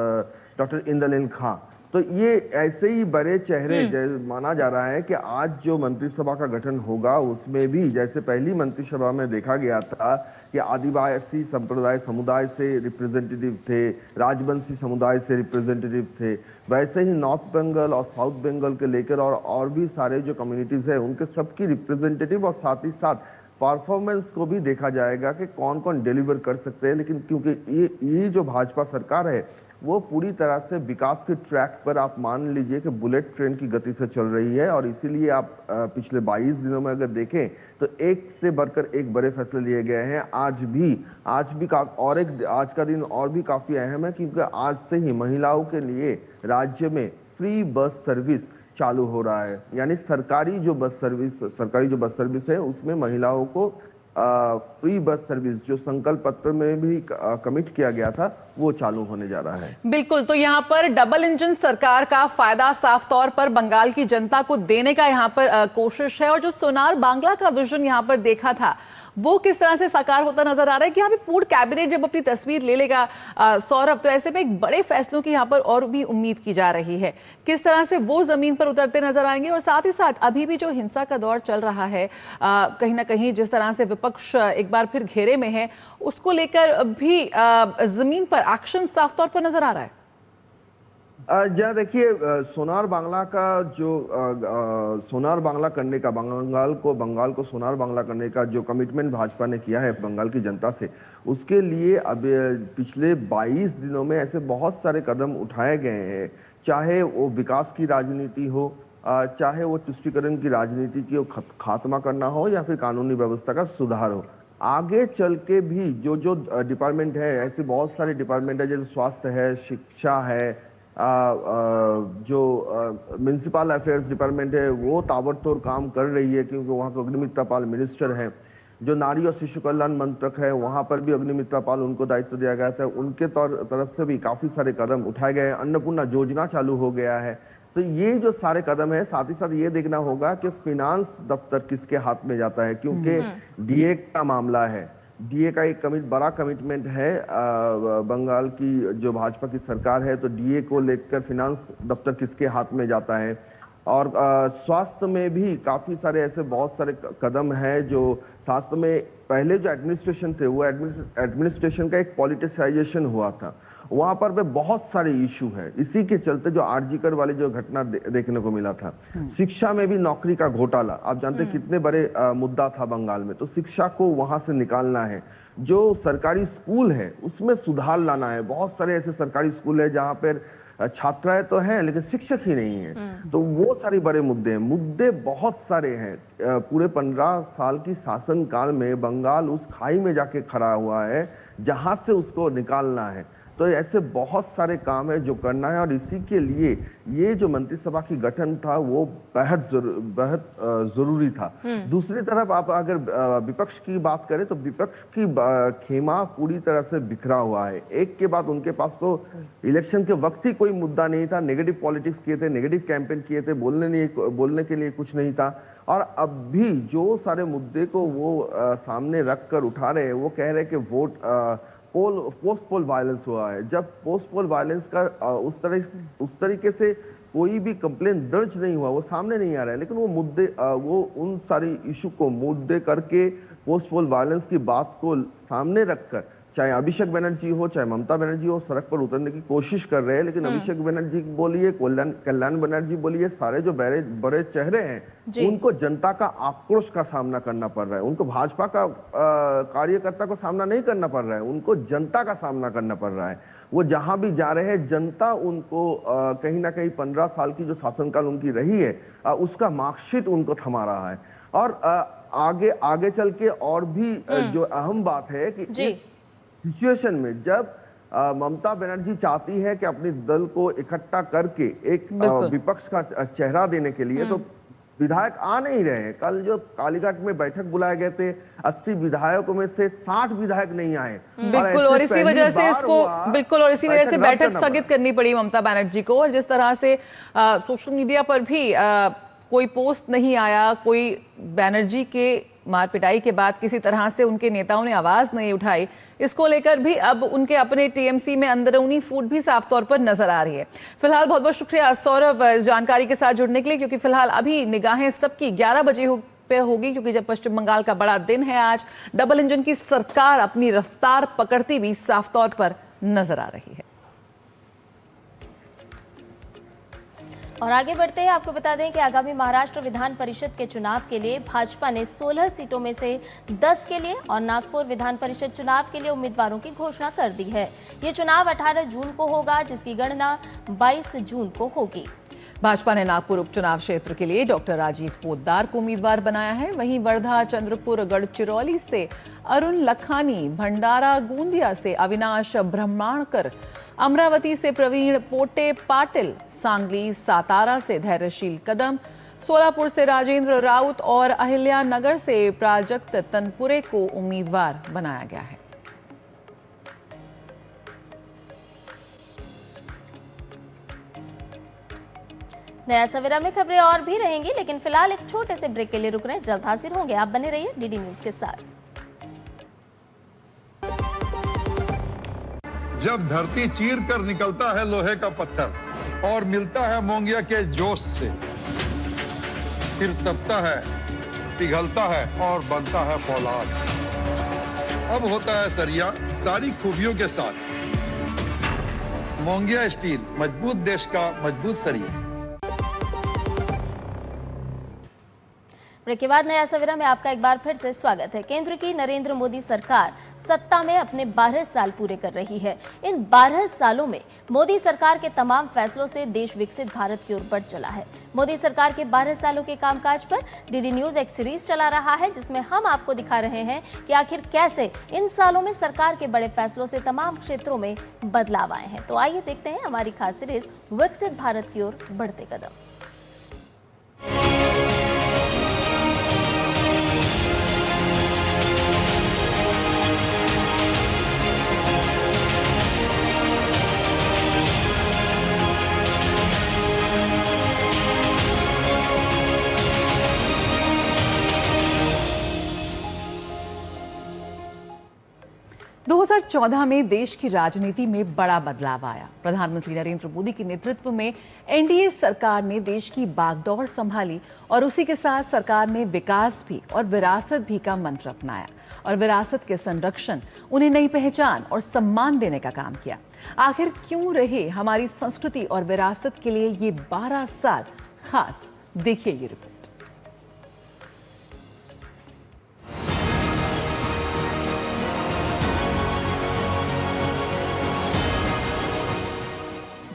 डॉक्टर इंद्रनील खां। तो ये ऐसे ही बड़े चेहरे माना जा रहा है कि आज जो मंत्रिसभा का गठन होगा उसमें भी जैसे पहली मंत्रिसभा में देखा गया था कि आदिवासी संप्रदाय समुदाय से रिप्रेजेंटेटिव थे, राजवंशी समुदाय से रिप्रेजेंटेटिव थे, वैसे ही नॉर्थ बंगाल और साउथ बंगाल के लेकर और भी सारे जो कम्युनिटीज है उनके सबकी रिप्रेजेंटेटिव और साथ ही साथ परफॉर्मेंस को भी देखा जाएगा कि कौन कौन डिलीवर कर सकते हैं। लेकिन क्योंकि ये जो भाजपा सरकार है वो पूरी तरह से विकास के ट्रैक पर आप मान लीजिए कि बुलेट ट्रेन की गति से चल रही है और इसीलिए आप पिछले 22 दिनों में अगर देखें तो एक से बढ़कर एक बड़े फैसले लिए गए हैं। आज भी आज का दिन और भी काफी अहम है, क्योंकि आज से ही महिलाओं के लिए राज्य में फ्री बस सर्विस चालू हो रहा है। यानी सरकारी जो बस सर्विस है उसमें महिलाओं को फ्री बस सर्विस जो संकल्प पत्र में भी कमिट किया गया था वो चालू होने जा रहा है। बिल्कुल, तो यहाँ पर डबल इंजन सरकार का फायदा साफ तौर पर बंगाल की जनता को देने का यहाँ पर कोशिश है। और जो सोनार बांग्ला का विजन यहाँ पर देखा था वो किस तरह से साकार होता नजर आ रहा है कि यहाँ पे पूर्ण कैबिनेट जब अपनी तस्वीर ले लेगा सौरभ, तो ऐसे में एक बड़े फैसलों की यहाँ पर और भी उम्मीद की जा रही है। किस तरह से वो जमीन पर उतरते नजर आएंगे और साथ ही साथ अभी भी जो हिंसा का दौर चल रहा है, कहीं ना कहीं जिस तरह से विपक्ष एक बार फिर घेरे में है, उसको लेकर भी जमीन पर एक्शन साफ तौर पर नजर आ रहा है। जहाँ देखिए सोनार बांग्ला का जो सोनार बांग्ला करने का बंगाल को सोनार बांग्ला करने का जो कमिटमेंट भाजपा ने किया है बंगाल की जनता से, उसके लिए अब पिछले 22 दिनों में ऐसे बहुत सारे कदम उठाए गए हैं। चाहे वो विकास की राजनीति हो, चाहे वो तुष्टीकरण की राजनीति की खात्मा करना हो या फिर कानूनी व्यवस्था का सुधार हो। आगे चल के भी जो डिपार्टमेंट है, ऐसे बहुत सारे डिपार्टमेंट है जैसे स्वास्थ्य है, शिक्षा है, जो म्युनिसिपल अफेयर्स डिपार्टमेंट है वो ताबड़तोड़ काम कर रही है, क्योंकि वहाँ के अग्निमित्रा पाल मिनिस्टर हैं। जो नारी और शिशु कल्याण मंत्रक है वहाँ पर भी अग्निमित्रा पाल उनको दायित्व दिया गया था, उनके तरफ से भी काफी सारे कदम उठाए गए हैं। अन्नपूर्णा योजना चालू हो गया है। तो ये जो सारे कदम है, साथ ही साथ ये देखना होगा कि फिनांस दफ्तर किसके हाथ में जाता है, क्योंकि डीए का मामला है। डीए का एक बड़ा कमिटमेंट है बंगाल की जो भाजपा की सरकार है, तो डीए को लेकर फिनांस दफ्तर किसके हाथ में जाता है। और स्वास्थ्य में भी काफी सारे ऐसे बहुत सारे कदम है जो स्वास्थ्य में पहले जो एडमिनिस्ट्रेशन थे वो एडमिनिस्ट्रेशन का एक पॉलिटिसाइजेशन हुआ था, वहां पर भी बहुत सारे इशू है। इसी के चलते जो आरजीकर वाली जो घटना देखने को मिला था। शिक्षा में भी नौकरी का घोटाला, आप जानते हैं कितने बड़े मुद्दा था बंगाल में, तो शिक्षा को वहां से निकालना है। जो सरकारी स्कूल है उसमें सुधार लाना है। बहुत सारे ऐसे सरकारी स्कूल है जहां पर छात्राएं तो हैं लेकिन शिक्षक ही नहीं है, तो वो सारे बड़े मुद्दे हैं। मुद्दे बहुत सारे हैं। पूरे 15 साल की शासन काल में बंगाल उस खाई में जाके खड़ा हुआ है जहां से उसको निकालना है। तो ऐसे बहुत सारे काम है जो करना है, और इसी के लिए ये जो मंत्रिसभा की गठन था वो बेहद जरूरी था। दूसरी तरफ आप अगर विपक्ष की बात करें तो विपक्ष की खेमा पूरी तरह से बिखरा हुआ है। एक के बाद उनके पास तो इलेक्शन के वक्त ही कोई मुद्दा नहीं था, नेगेटिव पॉलिटिक्स किए थे, नेगेटिव कैंपेन किए थे, बोलने के लिए कुछ नहीं था। और अब भी जो सारे मुद्दे को वो सामने रख कर उठा रहे हैं, वो कह रहे हैं कि पोस्ट पोल वायलेंस हुआ है। जब पोस्ट पोल वायलेंस का उस तरीके से कोई भी कंप्लेन दर्ज नहीं हुआ, वो सामने नहीं आ रहा है, लेकिन वो मुद्दे वो उन सारी इशू को मुद्दे करके पोस्ट पोल वायलेंस की बात को सामने रखकर, चाहे अभिषेक बनर्जी हो चाहे ममता बनर्जी हो, सड़क पर उतरने की कोशिश कर रहे हैं। लेकिन अभिषेक बनर्जी बोलिए, कल्याण बनर्जी बोलिए, सारे जो बड़े चेहरे हैं उनको जनता का आक्रोश का सामना करना पड़ रहा है। उनको भाजपा का कार्यकर्ता को सामना नहीं करना पड़ रहा है, उनको जनता का सामना करना पड़ रहा है। वो जहां भी जा रहे हैं जनता उनको कहीं ना कहीं 15 साल की जो शासनकाल उनकी रही है उसका मार्कशीट उनको थमा रहा है। और आगे चल के और भी जो अहम बात है कि सिचुएशन में जब ममता बनर्जी चाहती है कि अपने दल को इकट्ठा करके एक विपक्ष का चेहरा देने के लिए, तो विधायक आ नहीं रहे हैं। कल जो कालीघाट में बैठक बुलाए गए थे, 80 विधायकों में से 60 विधायक नहीं आए। बिल्कुल, और इसी वजह से इसी वजह से बैठक स्थगित करनी पड़ी ममता बनर्जी को। और जिस तरह से सोशल मीडिया पर भी कोई पोस्ट नहीं आया, कोई बनर्जी के मार पिटाई के बाद किसी तरह से उनके नेताओं ने आवाज नहीं उठाई, इसको लेकर भी अब उनके अपने टीएमसी में अंदरूनी फूट भी साफ तौर पर नजर आ रही है। फिलहाल बहुत बहुत शुक्रिया सौरभ इस जानकारी के साथ जुड़ने के लिए, क्योंकि फिलहाल अभी निगाहें सबकी 11 बजे पे होगी, क्योंकि जब पश्चिम बंगाल का बड़ा दिन है आज, डबल इंजन की सरकार अपनी रफ्तार पकड़ती भी साफ तौर पर नजर आ रही है। और आगे बढ़ते हैं, आपको बता दें कि आगामी महाराष्ट्र विधान परिषद के चुनाव के लिए भाजपा ने 16 सीटों में से 10 के लिए और नागपुर विधान परिषद चुनाव के लिए उम्मीदवारों की घोषणा कर दी है। ये चुनाव 18 जून को होगा, जिसकी गणना 22 जून को होगी। भाजपा ने नागपुर उपचुनाव क्षेत्र के लिए डॉक्टर राजीव पोद्दार को उम्मीदवार बनाया है। वहीं वर्धा, चंद्रपुर, गढ़चिरौली से अरुण लखानी, भंडारा गोंदिया से अविनाश ब्रह्माणकर, अमरावती से प्रवीण पोटे पाटिल, सांगली सातारा से धैर्यशील कदम, सोलापुर से राजेंद्र राउत और अहिल्यानगर से प्राजक्त तनपुरे को उम्मीदवार बनाया गया है। नया सवेरा में खबरें और भी रहेंगी, लेकिन फिलहाल एक छोटे से ब्रेक के लिए रुक रहे हैं। जल्द हाजिर होंगे, आप बने रहिए डीडी न्यूज के साथ। जब धरती चीर कर निकलता है लोहे का पत्थर और मिलता है मोंगिया के जोश से, फिर तपता है, पिघलता है और बनता है फौलाद। अब होता है सरिया सारी खूबियों के साथ। मोंगिया स्टील, मजबूत देश का मजबूत सरिया। ब्रेक के बाद नया सवेरा में आपका एक बार फिर से स्वागत है। केंद्र की नरेंद्र मोदी सरकार सत्ता में अपने 12 साल पूरे कर रही है। इन 12 सालों में मोदी सरकार के तमाम फैसलों से देश विकसित भारत की ओर बढ़ चला है। मोदी सरकार के 12 सालों के कामकाज पर डीडी न्यूज एक सीरीज चला रहा है, जिसमें हम आपको दिखा रहे हैं कि आखिर कैसे इन सालों में सरकार के बड़े फैसलों से तमाम क्षेत्रों में बदलाव आए हैं। तो आइए देखते हैं हमारी खास सीरीज विकसित भारत की ओर बढ़ते कदम। 2014 में देश की राजनीति में बड़ा बदलाव आया। प्रधानमंत्री नरेंद्र मोदी के नेतृत्व में एनडीए सरकार ने देश की बागडोर संभाली और उसी के साथ सरकार ने विकास भी और विरासत भी का मंत्र अपनाया और विरासत के संरक्षण, उन्हें नई पहचान और सम्मान देने का काम किया। आखिर क्यों रहे हमारी संस्कृति और विरासत के लिए ये 12 साल खास? देखिए ये रिपोर्ट।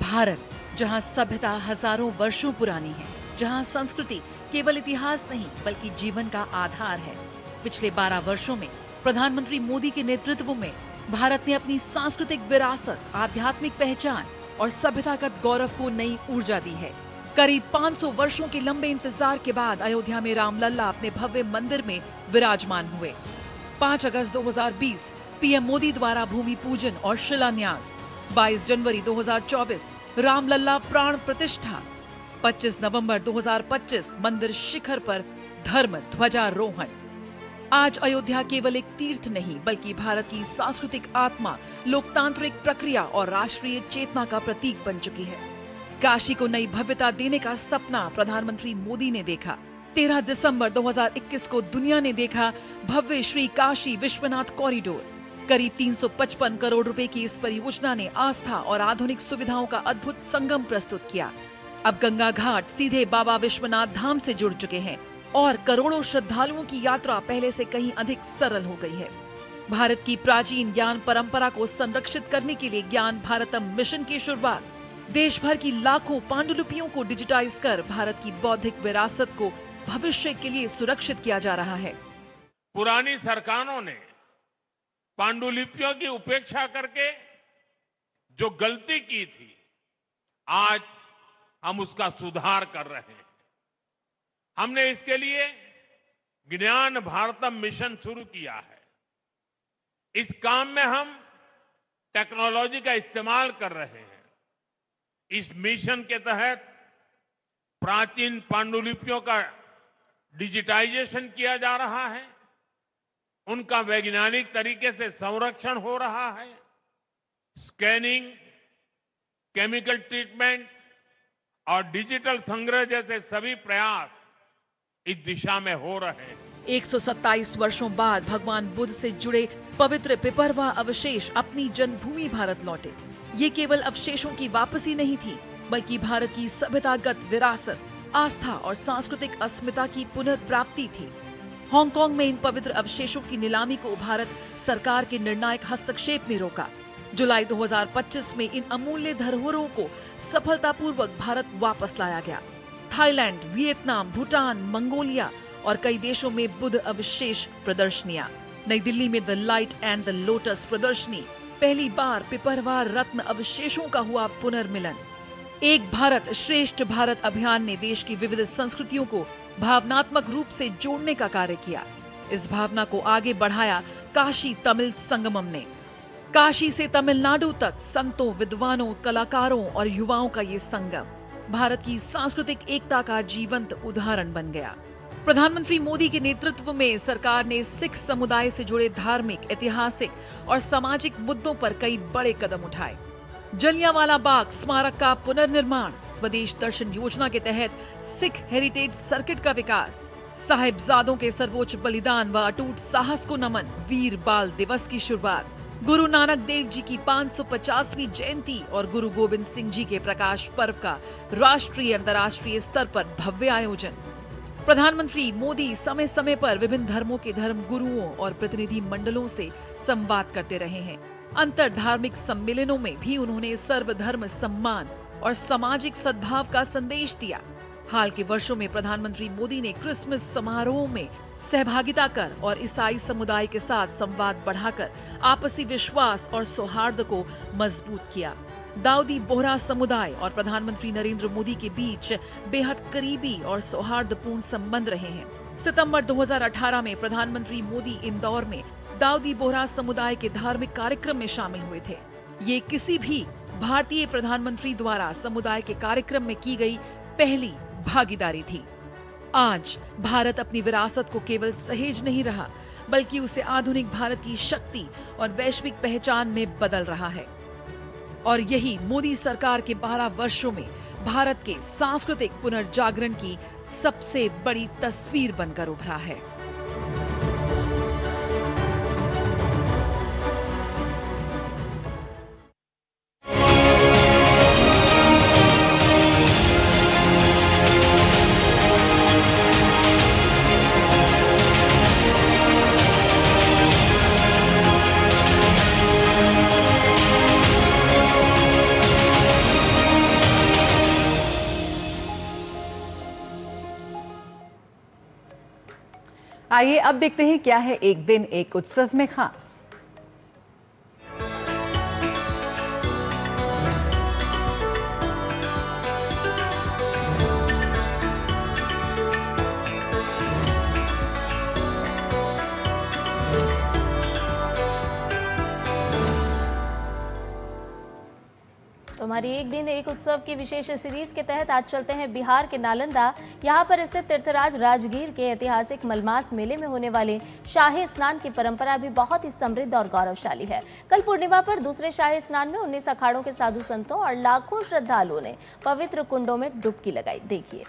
भारत, जहां सभ्यता हजारों वर्षों पुरानी है, जहां संस्कृति केवल इतिहास नहीं बल्कि जीवन का आधार है। पिछले 12 वर्षों में प्रधानमंत्री मोदी के नेतृत्व में भारत ने अपनी सांस्कृतिक विरासत, आध्यात्मिक पहचान और सभ्यतागत गौरव को नई ऊर्जा दी है। करीब 500 वर्षों के लंबे इंतजार के बाद अयोध्या में रामलल्ला अपने भव्य मंदिर में विराजमान हुए। 5 अगस्त 2020 पीएम मोदी द्वारा भूमि पूजन और शिलान्यास। 22 जनवरी 2024 रामलल्ला प्राण प्रतिष्ठा। 25 नवंबर 2025 मंदिर शिखर पर धर्म ध्वजारोहण। आज अयोध्या केवल एक तीर्थ नहीं बल्कि भारत की सांस्कृतिक आत्मा, लोकतांत्रिक प्रक्रिया और राष्ट्रीय चेतना का प्रतीक बन चुकी है। काशी को नई भव्यता देने का सपना प्रधानमंत्री मोदी ने देखा। 13 दिसंबर 2021 को दुनिया ने देखा भव्य श्री काशी विश्वनाथ कॉरिडोर। करीब 355 करोड़ रुपए की इस परियोजना ने आस्था और आधुनिक सुविधाओं का अद्भुत संगम प्रस्तुत किया। अब गंगा घाट सीधे बाबा विश्वनाथ धाम से जुड़ चुके हैं और करोड़ों श्रद्धालुओं की यात्रा पहले से कहीं अधिक सरल हो गई है। भारत की प्राचीन ज्ञान परंपरा को संरक्षित करने के लिए ज्ञान भारतम मिशन की शुरुआत। देश भर की लाखों पांडुलिपियों को डिजिटाइज कर भारत की बौद्धिक विरासत को भविष्य के लिए सुरक्षित किया जा रहा है। पुरानी सरकारों ने पांडुलिपियों की उपेक्षा करके जो गलती की थी, आज हम उसका सुधार कर रहे हैं। हमने इसके लिए ज्ञान भारतम मिशन शुरू किया है। इस काम में हम टेक्नोलॉजी का इस्तेमाल कर रहे हैं। इस मिशन के तहत प्राचीन पांडुलिपियों का डिजिटाइजेशन किया जा रहा है, उनका वैज्ञानिक तरीके से संरक्षण हो रहा है। स्कैनिंग, केमिकल ट्रीटमेंट और डिजिटल संग्रह जैसे सभी प्रयास इस दिशा में हो रहे हैं। 127 वर्षों बाद भगवान बुद्ध से जुड़े पवित्र पिपरवा अवशेष अपनी जन्मभूमि भारत लौटे। ये केवल अवशेषों की वापसी नहीं थी बल्कि भारत की सभ्यतागत विरासत, आस्था और सांस्कृतिक अस्मिता की पुनर्प्राप्ति थी। हांगकांग में इन पवित्र अवशेषों की नीलामी को भारत सरकार के निर्णायक हस्तक्षेप ने रोका। जुलाई 2025 में इन अमूल्य धरोहरों को सफलतापूर्वक भारत वापस लाया गया। थाईलैंड, वियतनाम, भूटान, मंगोलिया और कई देशों में बुद्ध अवशेष प्रदर्शनियां। नई दिल्ली में the light and the lotus प्रदर्शनी, पहली बार पिपरवा रत्न अवशेषों का हुआ पुनर्मिलन। एक भारत श्रेष्ठ भारत अभियान ने देश की विविध संस्कृतियों को भावनात्मक रूप से जोड़ने का कार्य किया। इस भावना को आगे बढ़ाया काशी तमिल संगमम ने। काशी से तमिलनाडु तक संतों, विद्वानों, कलाकारों और युवाओं का ये संगम भारत की सांस्कृतिक एकता का जीवंत उदाहरण बन गया। प्रधानमंत्री मोदी के नेतृत्व में सरकार ने सिख समुदाय से जुड़े धार्मिक, ऐतिहासिक और सामाजिक मुद्दों पर कई बड़े कदम उठाए। जलियांवाला बाग स्मारक का पुनर्निर्माण, स्वदेश दर्शन योजना के तहत सिख हेरिटेज सर्किट का विकास, साहिबजादों के सर्वोच्च बलिदान व अटूट साहस को नमन, वीर बाल दिवस की शुरुआत, गुरु नानक देव जी की 550वीं जयंती और गुरु गोविंद सिंह जी के प्रकाश पर्व का राष्ट्रीय अंतर्राष्ट्रीय स्तर पर भव्य आयोजन। प्रधानमंत्री मोदी समय समय पर विभिन्न धर्मों के धर्म गुरुओं और प्रतिनिधि मंडलों से संवाद करते रहे हैं। अंतर धार्मिक सम्मेलनों में भी उन्होंने सर्वधर्म सम्मान और सामाजिक सद्भाव का संदेश दिया। हाल के वर्षों में प्रधानमंत्री मोदी ने क्रिसमस समारोह में सहभागिता कर और ईसाई समुदाय के साथ संवाद बढ़ाकर आपसी विश्वास और सौहार्द को मजबूत किया। दाऊदी बोहरा समुदाय और प्रधानमंत्री नरेंद्र मोदी के बीच बेहद करीबी और सौहार्दपूर्ण संबंध रहे हैं। सितंबर 2018 में प्रधानमंत्री मोदी इंदौर में दाऊदी बोहरा समुदाय के धार्मिक कार्यक्रम में शामिल हुए थे। ये किसी भी भारतीय प्रधानमंत्री द्वारा समुदाय के कार्यक्रम में की गई पहली भागीदारी थी। आज भारत अपनी विरासत को केवल सहेज नहीं रहा बल्कि उसे आधुनिक भारत की शक्ति और वैश्विक पहचान में बदल रहा है। और यही मोदी सरकार के 12 वर्षों में भारत के सांस्कृतिक पुनर्जागरण की सबसे बड़ी तस्वीर बनकर उभरा है। आइए अब देखते हैं क्या है एक दिन एक उत्सव में खास। हमारी एक दिन एक उत्सव की विशेष सीरीज के तहत आज चलते हैं बिहार के नालंदा। यहाँ पर स्थित तीर्थराज राजगीर के ऐतिहासिक मलमास मेले में होने वाले शाही स्नान की परंपरा भी बहुत ही समृद्ध और गौरवशाली है। कल पूर्णिमा पर दूसरे शाही स्नान में 19 अखाड़ों के साधु संतों और लाखों श्रद्धालुओं ने पवित्र कुंडों में डुबकी लगाई। देखिए।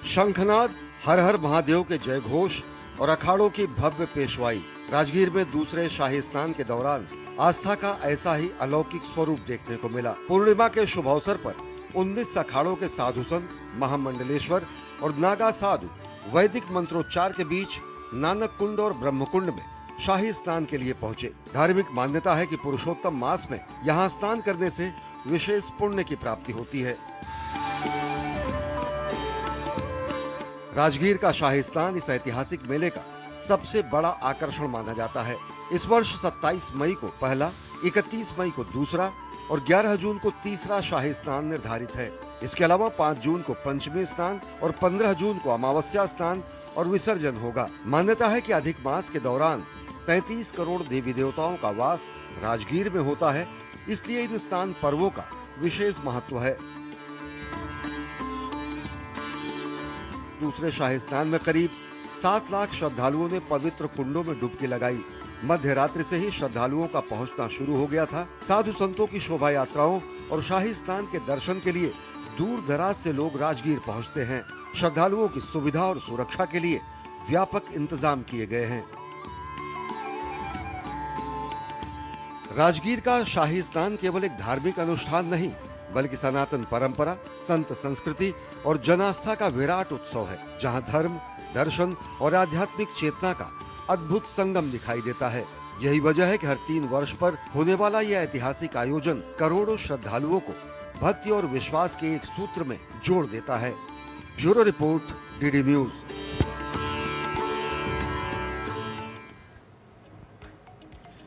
शंखनाद, हर हर महादेव के जय घोष और अखाड़ों की भव्य पेशवाई। राजगीर में दूसरे शाही स्नान के दौरान आस्था का ऐसा ही अलौकिक स्वरूप देखने को मिला। पूर्णिमा के शुभ अवसर पर 19 अखाड़ों के साधु संत, महामंडलेश्वर और नागा साधु वैदिक मंत्रोच्चार के बीच नानक कुंड और ब्रह्मकुंड में शाही स्नान के लिए पहुँचे। धार्मिक मान्यता है कि पुरुषोत्तम मास में यहाँ स्नान करने से विशेष पुण्य की प्राप्ति होती है। राजगीर का शाही स्नान इस ऐतिहासिक मेले का सबसे बड़ा आकर्षण माना जाता है। इस वर्ष 27 मई को पहला, 31 मई को दूसरा और 11 जून को तीसरा शाही स्नान निर्धारित है। इसके अलावा 5 जून को पंचमी स्नान और 15 जून को अमावस्या स्नान और विसर्जन होगा। मान्यता है कि अधिक मास के दौरान 33 करोड़ देवी देवताओं का वास राजगीर में होता है, इसलिए इन स्नान पर्वों का विशेष महत्व है। दूसरे शाही स्नान में करीब 7 लाख श्रद्धालुओं ने पवित्र कुंडों में डुबकी लगाई। मध्य रात्रि से ही श्रद्धालुओं का पहुंचना शुरू हो गया था। साधु संतों की शोभा यात्राओं और शाही स्नान के दर्शन के लिए दूर दराज से लोग राजगीर पहुंचते हैं। श्रद्धालुओं की सुविधा और सुरक्षा के लिए व्यापक इंतजाम किए गए हैं। राजगीर का शाही स्नान केवल एक धार्मिक अनुष्ठान नहीं, बल्कि सनातन परंपरा, संत संस्कृति और जनास्था का विराट उत्सव है, जहां धर्म, दर्शन और आध्यात्मिक चेतना का अद्भुत संगम दिखाई देता है। यही वजह है कि हर 3 वर्ष पर होने वाला यह ऐतिहासिक आयोजन करोड़ों श्रद्धालुओं को भक्ति और विश्वास के एक सूत्र में जोड़ देता है। Bureau report, DD news.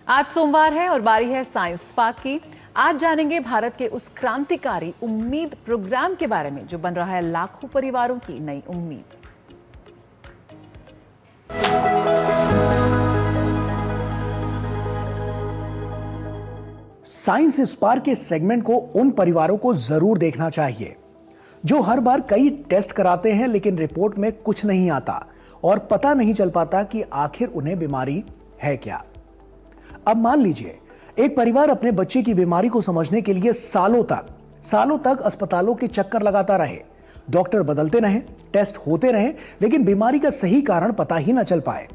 आज सोमवार है और बारी है साइंस पार्क की। आज जानेंगे भारत के उस क्रांतिकारी उम्मीद प्रोग्राम के बारे में जो बन रहा है लाखों परिवारों की नई उम्मीद। साइंस स्पार्क के सेगमेंट को उन परिवारों को जरूर देखना चाहिए जो हर बार कई टेस्ट कराते हैं लेकिन रिपोर्ट में कुछ नहीं आता और पता नहीं चल पाता कि आखिर उन्हें बीमारी है क्या। अब मान लीजिए एक परिवार अपने बच्चे की बीमारी को समझने के लिए सालों तक अस्पतालों के चक्कर लगाता रहे, डॉक्टर बदलते रहे, टेस्ट होते रहे, लेकिन बीमारी का सही कारण पता ही न चल पाए।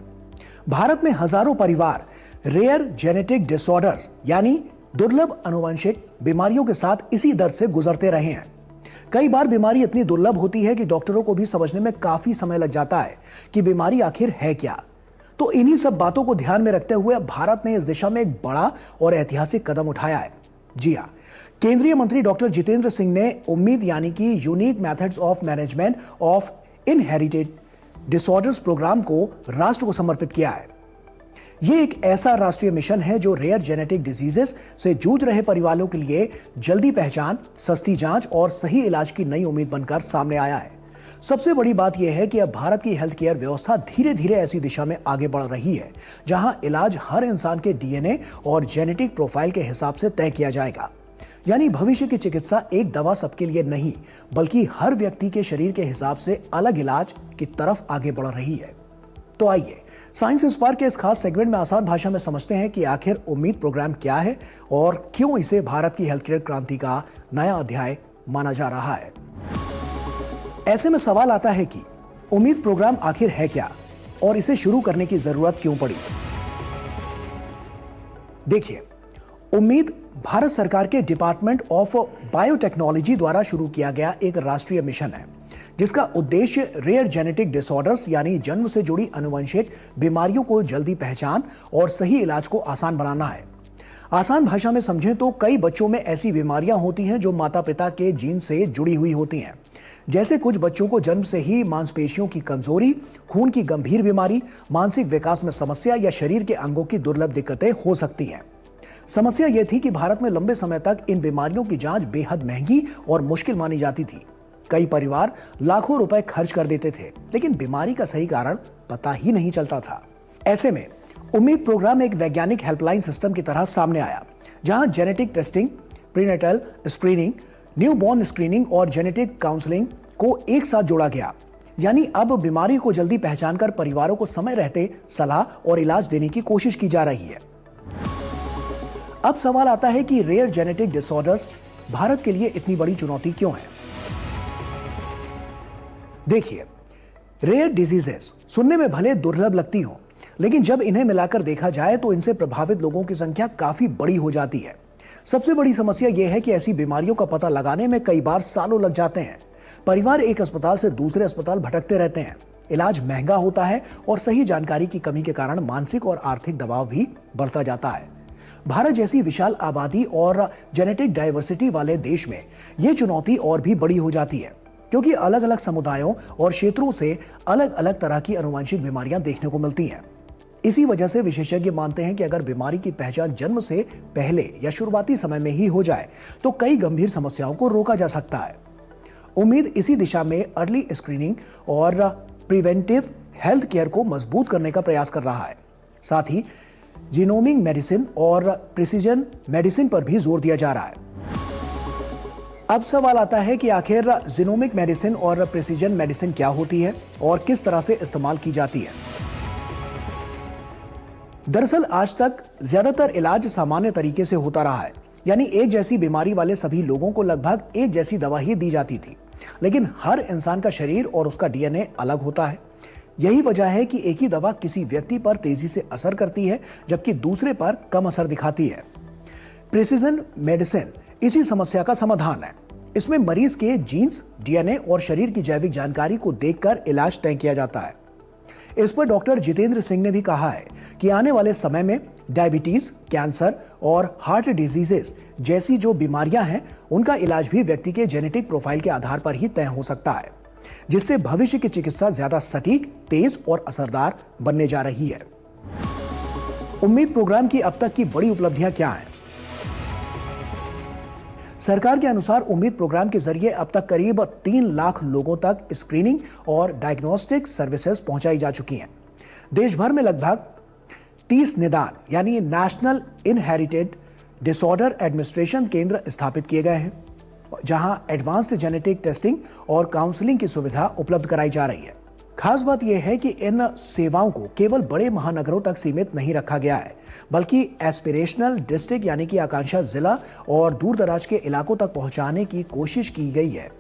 भारत में हजारों परिवार रेयर जेनेटिक डिसऑर्डर्स यानी दुर्लभ अनुवंशिक बीमारियों के साथ इसी दर्द से गुजरते रहे हैं। कई बार बीमारी इतनी दुर्लभ होती है कि डॉक्टरों को भी समझने में काफी समय लग जाता है कि बीमारी आखिर है क्या। तो इन्हीं सब बातों को ध्यान में रखते हुए भारत ने इस दिशा में एक बड़ा और ऐतिहासिक कदम उठाया है। जी हां, केंद्रीय मंत्री डॉक्टर जितेंद्र सिंह ने उम्मीद यानी कि unique methods of management of inherited disorders program को राष्ट्र को समर्पित किया है। यह एक ऐसा राष्ट्रीय मिशन है जो रेयर जेनेटिक डिजीजेस से जूझ रहे परिवारों के लिए जल्दी पहचान, सस्ती जांच और सही इलाज की नई उम्मीद बनकर सामने आया है। सबसे बड़ी बात यह है कि अब भारत की हेल्थ केयर व्यवस्था धीरे धीरे ऐसी दिशा में आगे बढ़ रही है जहां इलाज हर इंसान के डीएनए और जेनेटिक प्रोफाइल के हिसाब से तय किया जाएगा। यानी भविष्य की चिकित्सा एक दवा सबके लिए नहीं, बल्कि हर व्यक्ति के शरीर के हिसाब से अलग इलाज की तरफ आगे बढ़ रही है। तो आइए साइंस इंस्पायर के इस खास सेगमेंट में आसान भाषा में समझते हैं कि आखिर उम्मीद प्रोग्राम क्या है और क्यों इसे भारत की हेल्थ केयर क्रांति का नया अध्याय माना जा रहा है। ऐसे में सवाल आता है कि उम्मीद प्रोग्राम आखिर है क्या और इसे शुरू करने की जरूरत क्यों पड़ी। देखिए, उम्मीद भारत सरकार के डिपार्टमेंट ऑफ बायोटेक्नोलॉजी द्वारा शुरू किया गया एक राष्ट्रीय मिशन है, जिसका उद्देश्य रेयर जेनेटिक डिसऑर्डर्स यानी जन्म से जुड़ी आनुवंशिक बीमारियों को जल्दी पहचान और सही इलाज को आसान बनाना है। आसान भाषा में समझें तो कई बच्चों में ऐसी बीमारियां होती हैं जो माता पिता के जीन से जुड़ी हुई होती हैं। जैसे कुछ बच्चों को जन्म से ही मांसपेशियों की कमजोरी, खून की गंभीर बीमारी, मानसिक विकास में समस्या या शरीर के अंगों की दुर्लभ दिक्कतें हो सकती हैं। समस्या यह थी कि भारत में लंबे समय तक इन बीमारियों की जांच बेहद महंगी और मुश्किल मानी जाती थी। कई परिवार लाखों रुपए खर्च कर देते थे, लेकिन बीमारी का सही कारण पता ही नहीं चलता था। ऐसे में उम्मीद प्रोग्राम एक वैज्ञानिक हेल्पलाइन सिस्टम की तरह सामने आया, जहां genetic testing, prenatal screening, newborn screening और जेनेटिक काउंसलिंग को एक साथ जोड़ा गया। यानी अब बीमारी को जल्दी पहचान कर परिवारों को समय रहते सलाह और इलाज देने की कोशिश की जा रही है। अब सवाल आता है कि रेयर जेनेटिक डिसऑर्डर्स भारत के लिए इतनी बड़ी चुनौती क्यों है। देखिए, रेयर डिजीजेस सुनने में भले दुर्लभ लगती हो, लेकिन जब इन्हें मिलाकर देखा जाए तो इनसे प्रभावित लोगों की संख्या काफी बड़ी हो जाती है। सबसे बड़ी समस्या यह है कि ऐसी बीमारियों का पता लगाने में कई बार सालों लग जाते हैं। परिवार एक अस्पताल से दूसरे अस्पताल भटकते रहते हैं। इलाज महंगा होता है और सही जानकारी की कमी के कारण मानसिक और आर्थिक दबाव भी बढ़ता जाता है। भारत जैसी विशाल आबादी और जेनेटिक डाइवर्सिटी वाले देश में यह चुनौती और भी बड़ी हो जाती है, क्योंकि अलग अलग समुदायों और क्षेत्रों से अलग अलग तरह की आनुवंशिक बीमारियां देखने को मिलती हैं। इसी वजह से विशेषज्ञ मानते हैं कि अगर बीमारी की पहचान जन्म से पहले या शुरुआती समय में ही हो जाए तो कई गंभीर समस्याओं को रोका जा सकता है। उम्मीद इसी दिशा में अर्ली स्क्रीनिंग और प्रिवेंटिव हेल्थ केयर को मजबूत करने का प्रयास कर रहा है। साथ ही जीनोमिक मेडिसिन और प्रिसीजन मेडिसिन पर भी जोर दिया जा रहा है। अब सवाल आता है कि आखिर जीनोमिक मेडिसिन और प्रिसीजन मेडिसिन क्या होती है और किस तरह से इस्तेमाल की जाती है। दरअसल आज तक ज्यादातर इलाज सामान्य तरीके से होता रहा है, यानी एक जैसी बीमारी वाले सभी लोगों को लगभग एक जैसी दवा ही दी जाती थी। लेकिन हर इंसान का शरीर और उसका डीएनए अलग होता है। यही वजह है कि एक ही दवा किसी व्यक्ति पर तेजी से असर करती है जबकि दूसरे पर कम असर दिखाती है। प्रिसीजन मेडिसिन इसी समस्या का समाधान है। इसमें मरीज के जीन्स, डीएनए और शरीर की जैविक जानकारी को देखकर इलाज तय किया जाता है। इस पर डॉक्टर जितेंद्र सिंह ने भी कहा है कि आने वाले समय में डायबिटीज, कैंसर और हार्ट डिजीजेस जैसी जो बीमारियां हैं, उनका इलाज भी व्यक्ति के जेनेटिक प्रोफाइल के आधार पर ही तय हो सकता है, जिससे भविष्य की चिकित्सा ज्यादा सटीक, तेज और असरदार बनने जा रही है। उम्मीद प्रोग्राम की अब तक की बड़ी उपलब्धियां क्या हैं? सरकार के अनुसार उम्मीद प्रोग्राम के जरिए अब तक करीब 3 लाख लोगों तक स्क्रीनिंग और डायग्नोस्टिक सर्विसेज पहुंचाई जा चुकी हैं। देश भर में लगभग 30 निदान यानी नेशनल इनहेरिटेड डिसऑर्डर एडमिनिस्ट्रेशन केंद्र स्थापित किए गए हैं, जहां एडवांस्ड जेनेटिक टेस्टिंग और काउंसलिंग की सुविधा उपलब्ध कराई जा रही है। खास बात यह है कि इन सेवाओं को केवल बड़े महानगरों तक सीमित नहीं रखा गया है, बल्कि एस्पिरेशनल डिस्ट्रिक्ट यानी कि आकांक्षा जिला और दूर दराज के इलाकों तक पहुंचाने की कोशिश की गई है।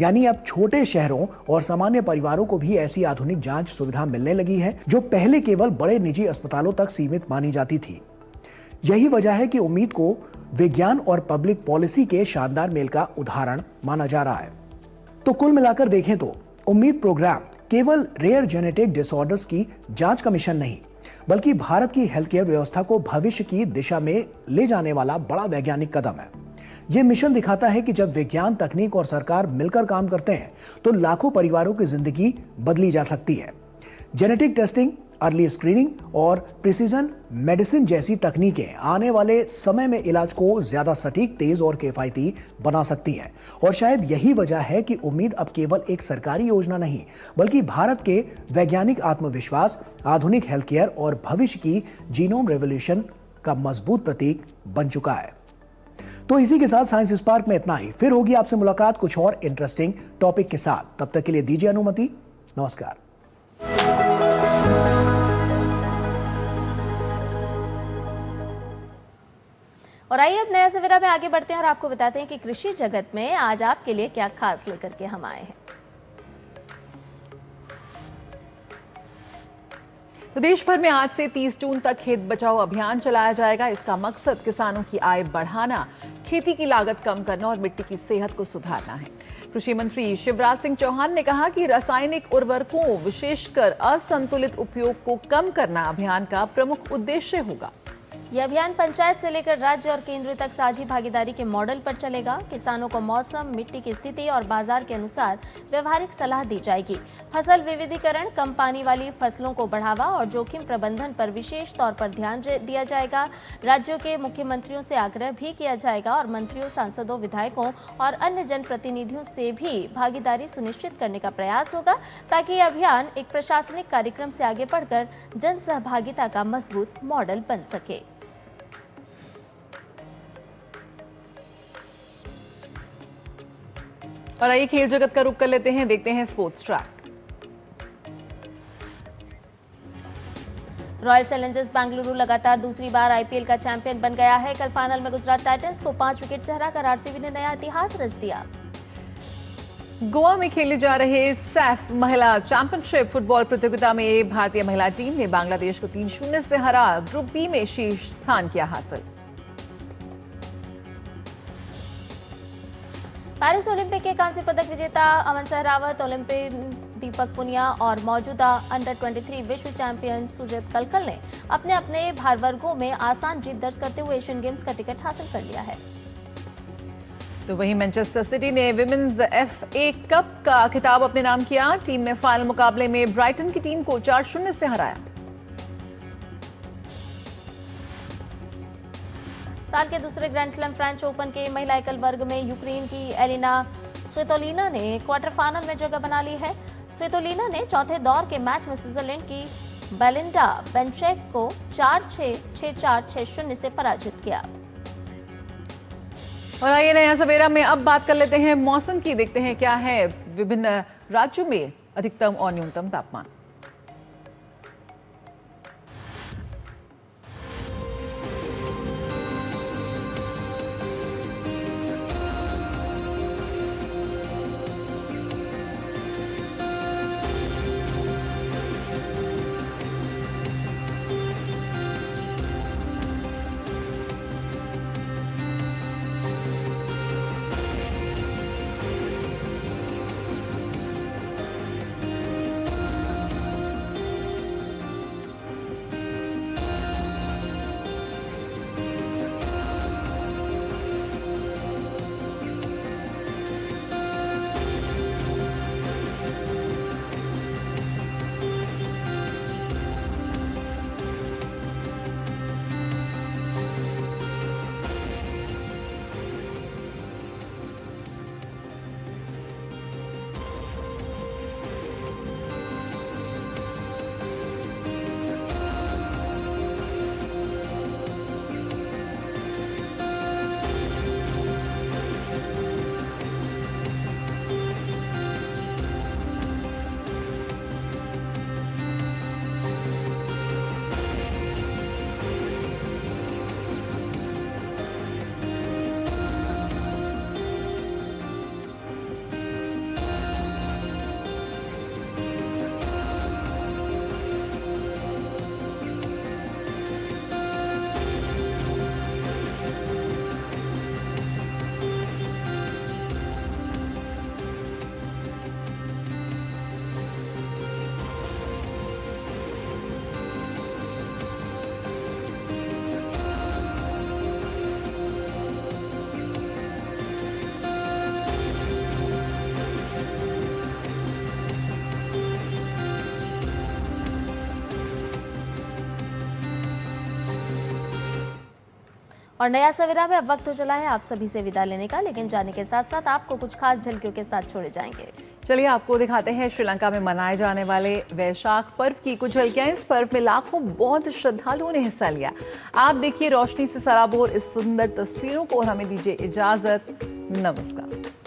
यानी अब छोटे शहरों और सामान्य परिवारों को भी ऐसी आधुनिक जांच सुविधा मिलने लगी है जो पहले केवल बड़े निजी अस्पतालों तक सीमित मानी जाती थी। यही वजह है कि उम्मीद को विज्ञान और पब्लिक पॉलिसी के शानदार मेल का उदाहरण माना जा रहा है। तो कुल मिलाकर देखें तो उम्मीद प्रोग्राम केवल रेयर जेनेटिक डिसऑर्डर्स की जांच का मिशन नहीं, बल्कि भारत की हेल्थ केयर व्यवस्था को भविष्य की दिशा में ले जाने वाला बड़ा वैज्ञानिक कदम है। यह मिशन दिखाता है कि जब विज्ञान, तकनीक और सरकार मिलकर काम करते हैं तो लाखों परिवारों की जिंदगी बदली जा सकती है। जेनेटिक टेस्टिंग, अर्ली स्क्रीनिंग और प्रिसीजन मेडिसिन जैसी तकनीकें आने वाले समय में इलाज को ज्यादा सटीक, तेज और किफायती बना सकती हैं। और शायद यही वजह है कि उम्मीद अब केवल एक सरकारी योजना नहीं, बल्कि भारत के वैज्ञानिक आत्मविश्वास, आधुनिक हेल्थ केयर और भविष्य की जीनोम रेवोल्यूशन का मजबूत प्रतीक बन चुका है। तो इसी के साथ साइंस स्पार्क में इतना ही। फिर होगी आपसे मुलाकात कुछ और इंटरेस्टिंग टॉपिक के साथ। तब तक के लिए दीजिए अनुमति। नमस्कार। और आइए अब नया सवेरा में आगे बढ़ते हैं और आपको बताते हैं कि कृषि जगत में आज आपके लिए क्या खास लेकर के हम आए हैं। तो देश भर में आज से 30 जून तक खेत बचाओ अभियान चलाया जाएगा। इसका मकसद किसानों की आय बढ़ाना, खेती की लागत कम करना और मिट्टी की सेहत को सुधारना है। कृषि मंत्री शिवराज सिंह चौहान ने कहा कि रासायनिक उर्वरकों, विशेषकर असंतुलित उपयोग को कम करना अभियान का प्रमुख उद्देश्य होगा। यह अभियान पंचायत से लेकर राज्य और केंद्र तक साझी भागीदारी के मॉडल पर चलेगा। किसानों को मौसम, मिट्टी की स्थिति और बाजार के अनुसार व्यवहारिक सलाह दी जाएगी। फसल विविधीकरण, कम पानी वाली फसलों को बढ़ावा और जोखिम प्रबंधन पर विशेष तौर पर ध्यान दिया जाएगा। राज्यों के मुख्यमंत्रियों से आग्रह भी किया जाएगा और मंत्रियों, सांसदों, विधायकों और अन्य जनप्रतिनिधियों से भी भागीदारी सुनिश्चित करने का प्रयास होगा, ताकि यह अभियान एक प्रशासनिक कार्यक्रम से आगे बढ़कर जन सहभागिता का मजबूत मॉडल बन सके। और आइए खेल जगत का रुख कर लेते हैं, देखते हैं sports track. Royal Challengers Bengaluru लगातार दूसरी बार आईपीएल का चैंपियन बन गया है। कल फाइनल में गुजरात टाइटंस को 5 विकेट से हराकर आरसीबी ने नया इतिहास रच दिया। गोवा में खेले जा रहे सैफ महिला चैंपियनशिप फुटबॉल प्रतियोगिता में भारतीय महिला टीम ने बांग्लादेश को 3-0 से हरा ग्रुप बी में शीर्ष स्थान किया हासिल। पेरिस ओलंपिक के कांस्य पदक विजेता अमन सहरावत, ओलंपिक दीपक पुनिया और मौजूदा अंडर 23 विश्व चैंपियन सुजीत कलकल ने अपने अपने भार वर्गों में आसान जीत दर्ज करते हुए एशियन गेम्स का टिकट हासिल कर लिया है। तो वहीं मैनचेस्टर सिटी ने विमेंस FA कप का खिताब अपने नाम किया। टीम ने फाइनल मुकाबले में ब्राइटन की टीम को 4-0 से हराया। साल के दूसरे ग्रैंड स्लैम फ्रेंच ओपन के महिला एकल वर्ग में यूक्रेन की एलिना स्वितोलिना ने क्वार्टर फाइनल में जगह बना ली है। स्वितोलिना ने चौथे दौर के मैच में स्विट्जरलैंड की बेलिंडा बेंचेक को 4-6, 6-4, 6-0 से पराजित किया। और आइए नया सवेरा में अब बात कर लेते हैं मौसम की। देखते हैं क्या है विभिन्न राज्यों में अधिकतम और न्यूनतम तापमान। और नया सवेरा में अब वक्त हो चला है आप सभी से विदा लेने का, लेकिन जाने के साथ साथ आपको कुछ खास झलकियों के साथ छोड़े जाएंगे। चलिए आपको दिखाते हैं श्रीलंका में मनाए जाने वाले वैशाख पर्व की कुछ झलकियां। इस पर्व में लाखों बौद्ध श्रद्धालुओं ने हिस्सा लिया। आप देखिए रोशनी से सराबोर इस सुंदर तस्वीरों को और हमें दीजिए इजाजत। नमस्कार।